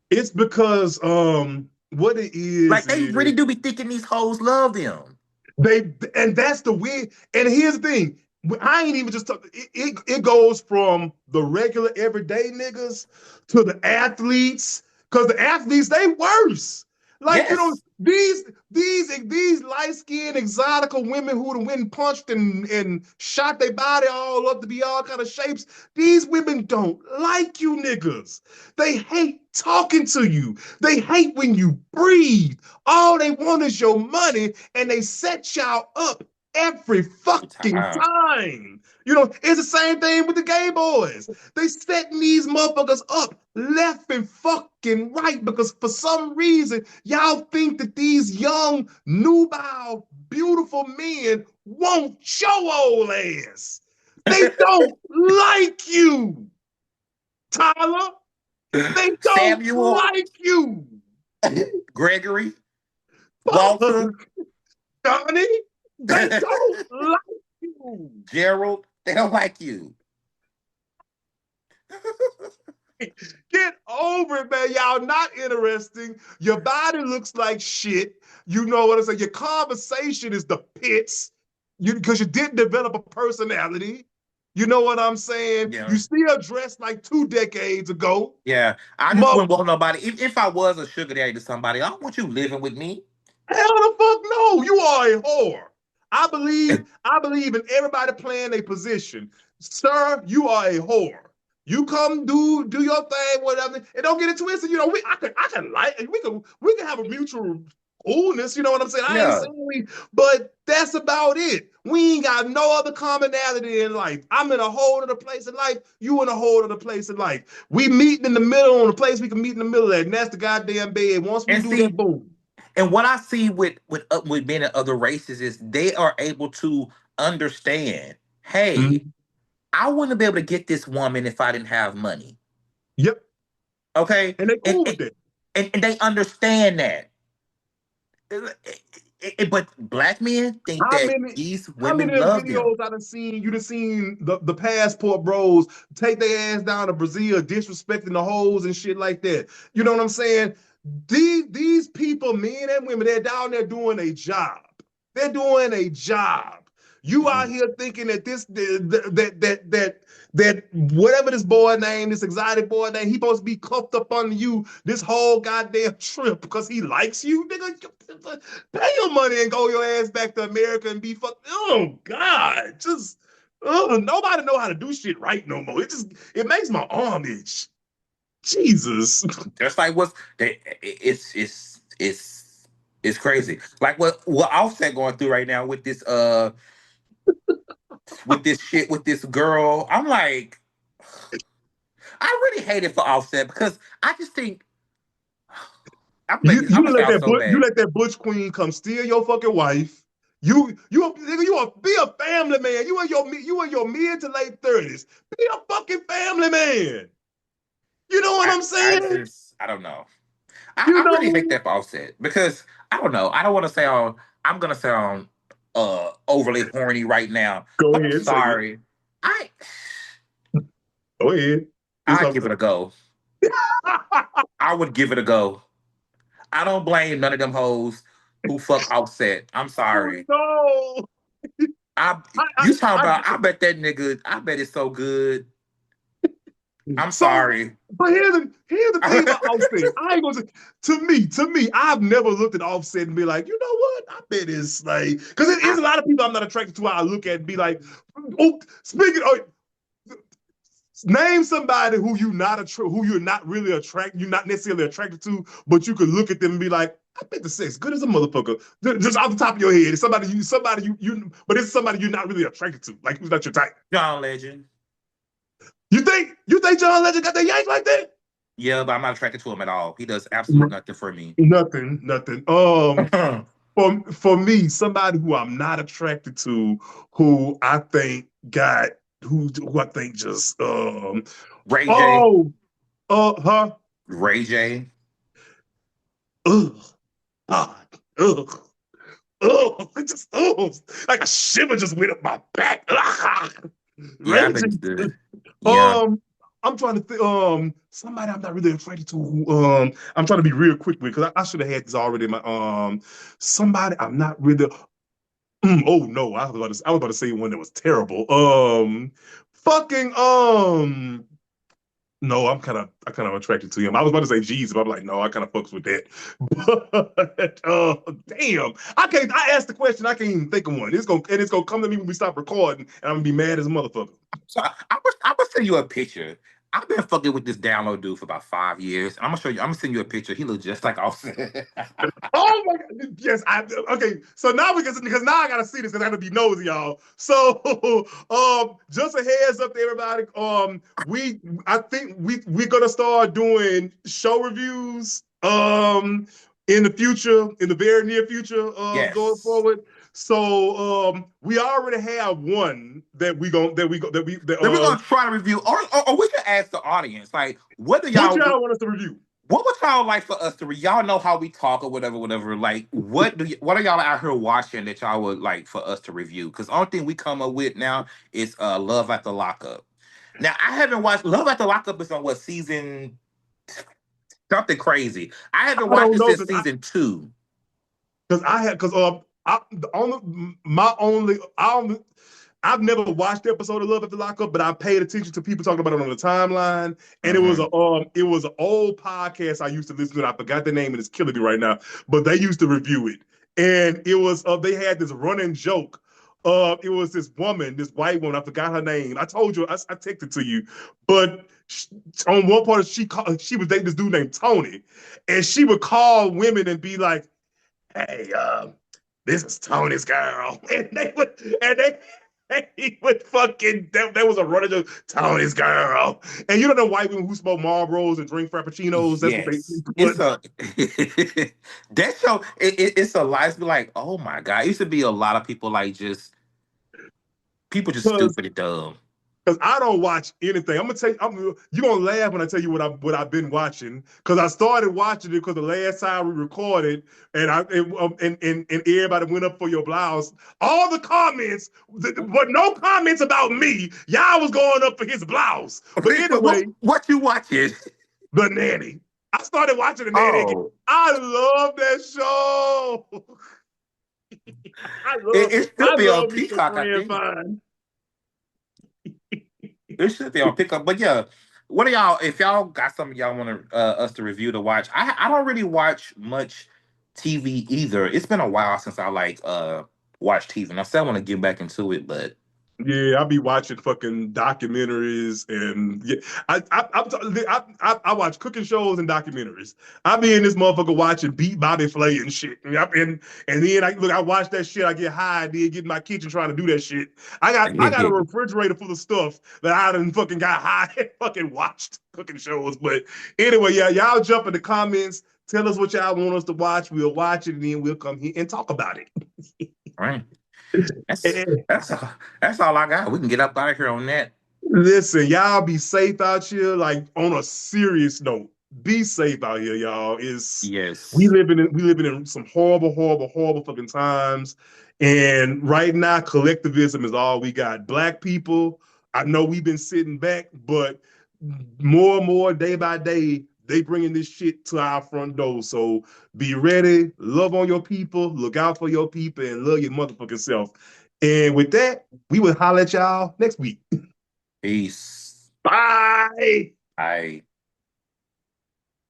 It's because what it Like they is really do be thinking these hoes love them. they and that's the weird. And here's the thing. I ain't even just talk, it goes from the regular everyday niggas to the athletes, because the athletes they worse. Like, Yes. these light-skinned exotical women who the wind punched and shot their body all up to be all kind of shapes. These women don't like you niggas. They hate talking to you. They hate when you breathe. All they want is your money, and they set y'all up every fucking Time. time. It's the same thing with the gay boys. They setting these motherfuckers up left and fucking right because for some reason y'all think that these young, nubile, beautiful men want your old ass. They don't like you, Tyler. They don't Samuel, like you. Gregory, Walter, Fuck, Johnny. They don't like you. Gerald, they don't like you. Get over it, man. Y'all not interesting. Your body looks like shit. You know what I'm saying? Your conversation is the pits. Because you didn't develop a personality. You know what I'm saying? Yeah. You still dressed like 2 decades ago. Yeah, I just Mother, wouldn't want nobody. If I was a sugar daddy to somebody, I don't want you living with me. hell the fuck no. You are a whore. I believe in everybody playing a position. Sir, you are a whore. You come do your thing, whatever, and don't get it twisted. You know, I can like we can have a mutual coolness. You know what I'm saying? I ain't Yeah. saying we, but that's about it. We ain't got no other commonality in life. I'm in a whole other place in life. You in a whole other place in life. We meeting in the middle on a place we can meet in the middle of, and that's the goddamn bed. Once we And do that, see, boom. and what I see with men in other races is they are able to understand. Hey, Mhm. I wouldn't be able to get this woman if I didn't have money. Yep, Okay, and they and cool and, with that. and they understand that. But black men think How that many these how many women of them love them. videos I done seen? You done seen the passport bros take their ass down to Brazil, disrespecting the hoes and shit like that. You know what I'm saying? These people, men and women, they're down there doing a job. They're doing a job. You out Mhm. here thinking that that whatever this boy name, this exotic boy name, he supposed to be cuffed up on you this whole goddamn trip because he likes you, nigga. Pay your money and go your ass back to America and be fucked. Oh God, just nobody know how to do shit right no more. It makes my arm itch. Jesus. Just like it's crazy. Like what Offset going through right now with this shit with this girl. I'm like, I really hate it for Offset because I just think I'm gonna Let sound that so you bad. let that butch queen come steal your fucking wife. Nigga, be a family man. You in your mid to late 30s. Be a fucking family man. You know what I'm saying? I don't know. You I really hate know. that for Offset because I don't know. I don't want to sound. I'm gonna sound overly horny right now, Go but I'm ahead, say it. sorry. I Go ahead. It's I all give it a go. I would give it a go. I don't blame none of them hoes who fuck Offset. I'm sorry. no. I I, I, you talking I, about? I bet that nigga. I bet it's so good. I'm so, sorry. but here's the thing about Offset. I ain't gonna say to me, I've never looked at Offset and be like, you know what? I bet it's like because it is I, a lot of people I'm not attracted to. I look at and be like, oh, speaking of name somebody who you're not really attracted, you're not necessarily attracted to, but you could look at them and be like, I bet the sex good as a motherfucker. Just off the top of your head, it's but it's somebody you're not really attracted to, like who's not your type. John Legend. You think John Legend got that yank like that? Yeah, but I'm not attracted to him at all. He does absolutely nothing for me. Nothing. For me, somebody who I'm not attracted to, who I think got who I think just Ray J. oh huh Ray J. ugh God ugh it just like a shiver just went up my back. Yeah, I bet he's Raging. good. Yeah. Um, I'm trying to think. Somebody I'm not really attracted to. I'm trying to be real quick with because I should have had this already in my somebody I'm not really. Oh no, I was about to say one that was terrible. Fucking no, I kind of attracted to him. I was about to say Jesus, but I'm like, no, I kind of fucks with that. But damn, I asked the question, I can't even think of one. It's gonna come to me when we stop recording, and I'm gonna be mad as a motherfucker. So I'm gonna send you a picture. I've been fucking with this download dude for about 5 years. I'm gonna show you. I'm gonna send you a picture. He looks just like Offset. Oh my God. Yes, okay. So now because now I gotta see this because I gotta be nosy, y'all. So just a heads up to everybody. I think we're gonna start doing show reviews in the future, in the very near future, going Yes. forward. So we already have one that we going that we go that Then we're gonna try to review, or we can ask the audience, like, what do what y'all y'all want us to review? what would y'all like for us to y'all know how we talk or whatever, whatever. Like, what are y'all out here watching that y'all would like for us to review? Because the only thing we come up with now is Love at the Lockup. Now I haven't watched Love at the Lockup is on what season something crazy. I haven't I watched don't it know since season two. because I had because the only my only I only I've never watched the episode of Love at the Lockup, but I paid attention to people talking about it on the timeline, and Mm-hmm. it was an old podcast I used to listen to. I forgot the name, and it's killing me right now. But they used to review it, and it was they had this running joke. It was this woman, this white woman. I forgot her name. I told you, I texted to you, but on one part she was dating this dude named Tony, and she would call women and be like, "Hey, this is Tony's girl," and he would fucking there was a running joke, Tony's girl, and you don't know white women who smoke Marlboros and drink Frappuccinos. That's what they Yes, it's put. a that show. It's a lie. It's be like, oh my god, it used to be a lot of people like just people just Because stupid and dumb. I don't watch anything. I'm gonna tell you, you're gonna laugh when I tell you what I've been watching. Because I started watching it because the last time we recorded, and everybody went up for your blouse. All the comments, but no comments about me. Y'all was going up for his blouse. But anyway, What you watching? the nanny. I started watching the nanny again. Oh, I love that show. I love it should I be on love me some Peacock, I friend think. fine. It should be on pickup. But yeah, what are y'all? If y'all got something y'all want to us to review to watch, I don't really watch much TV either. It's been a while since I like watched TV, and I still want to get back into it. But Yeah, I be watching fucking documentaries and yeah, I watch cooking shows and documentaries. I be in this motherfucker watching Beat Bobby Flay and shit. And then I watch that shit. I get high. Then get in my kitchen trying to do that shit. I got a refrigerator full of stuff that I done fucking got high and fucking watched cooking shows. But anyway, yeah, y'all jump in the comments. Tell us what y'all want us to watch. We'll watch it and then we'll come here and talk about it. all right, that's that's all, that's all I got. We can get up out of here on that. Listen, y'all be safe out here. Like on a serious note, be safe out here, y'all. Is Yes, we living in some horrible, horrible, horrible fucking times. And right now, collectivism is all we got. Black people, I know we've been sitting back, but more and more day by day, they bringing this shit to our front door. So be ready, love on your people, look out for your people, and love your motherfucking self. And with that, we will holler at y'all next week. peace. Bye. I.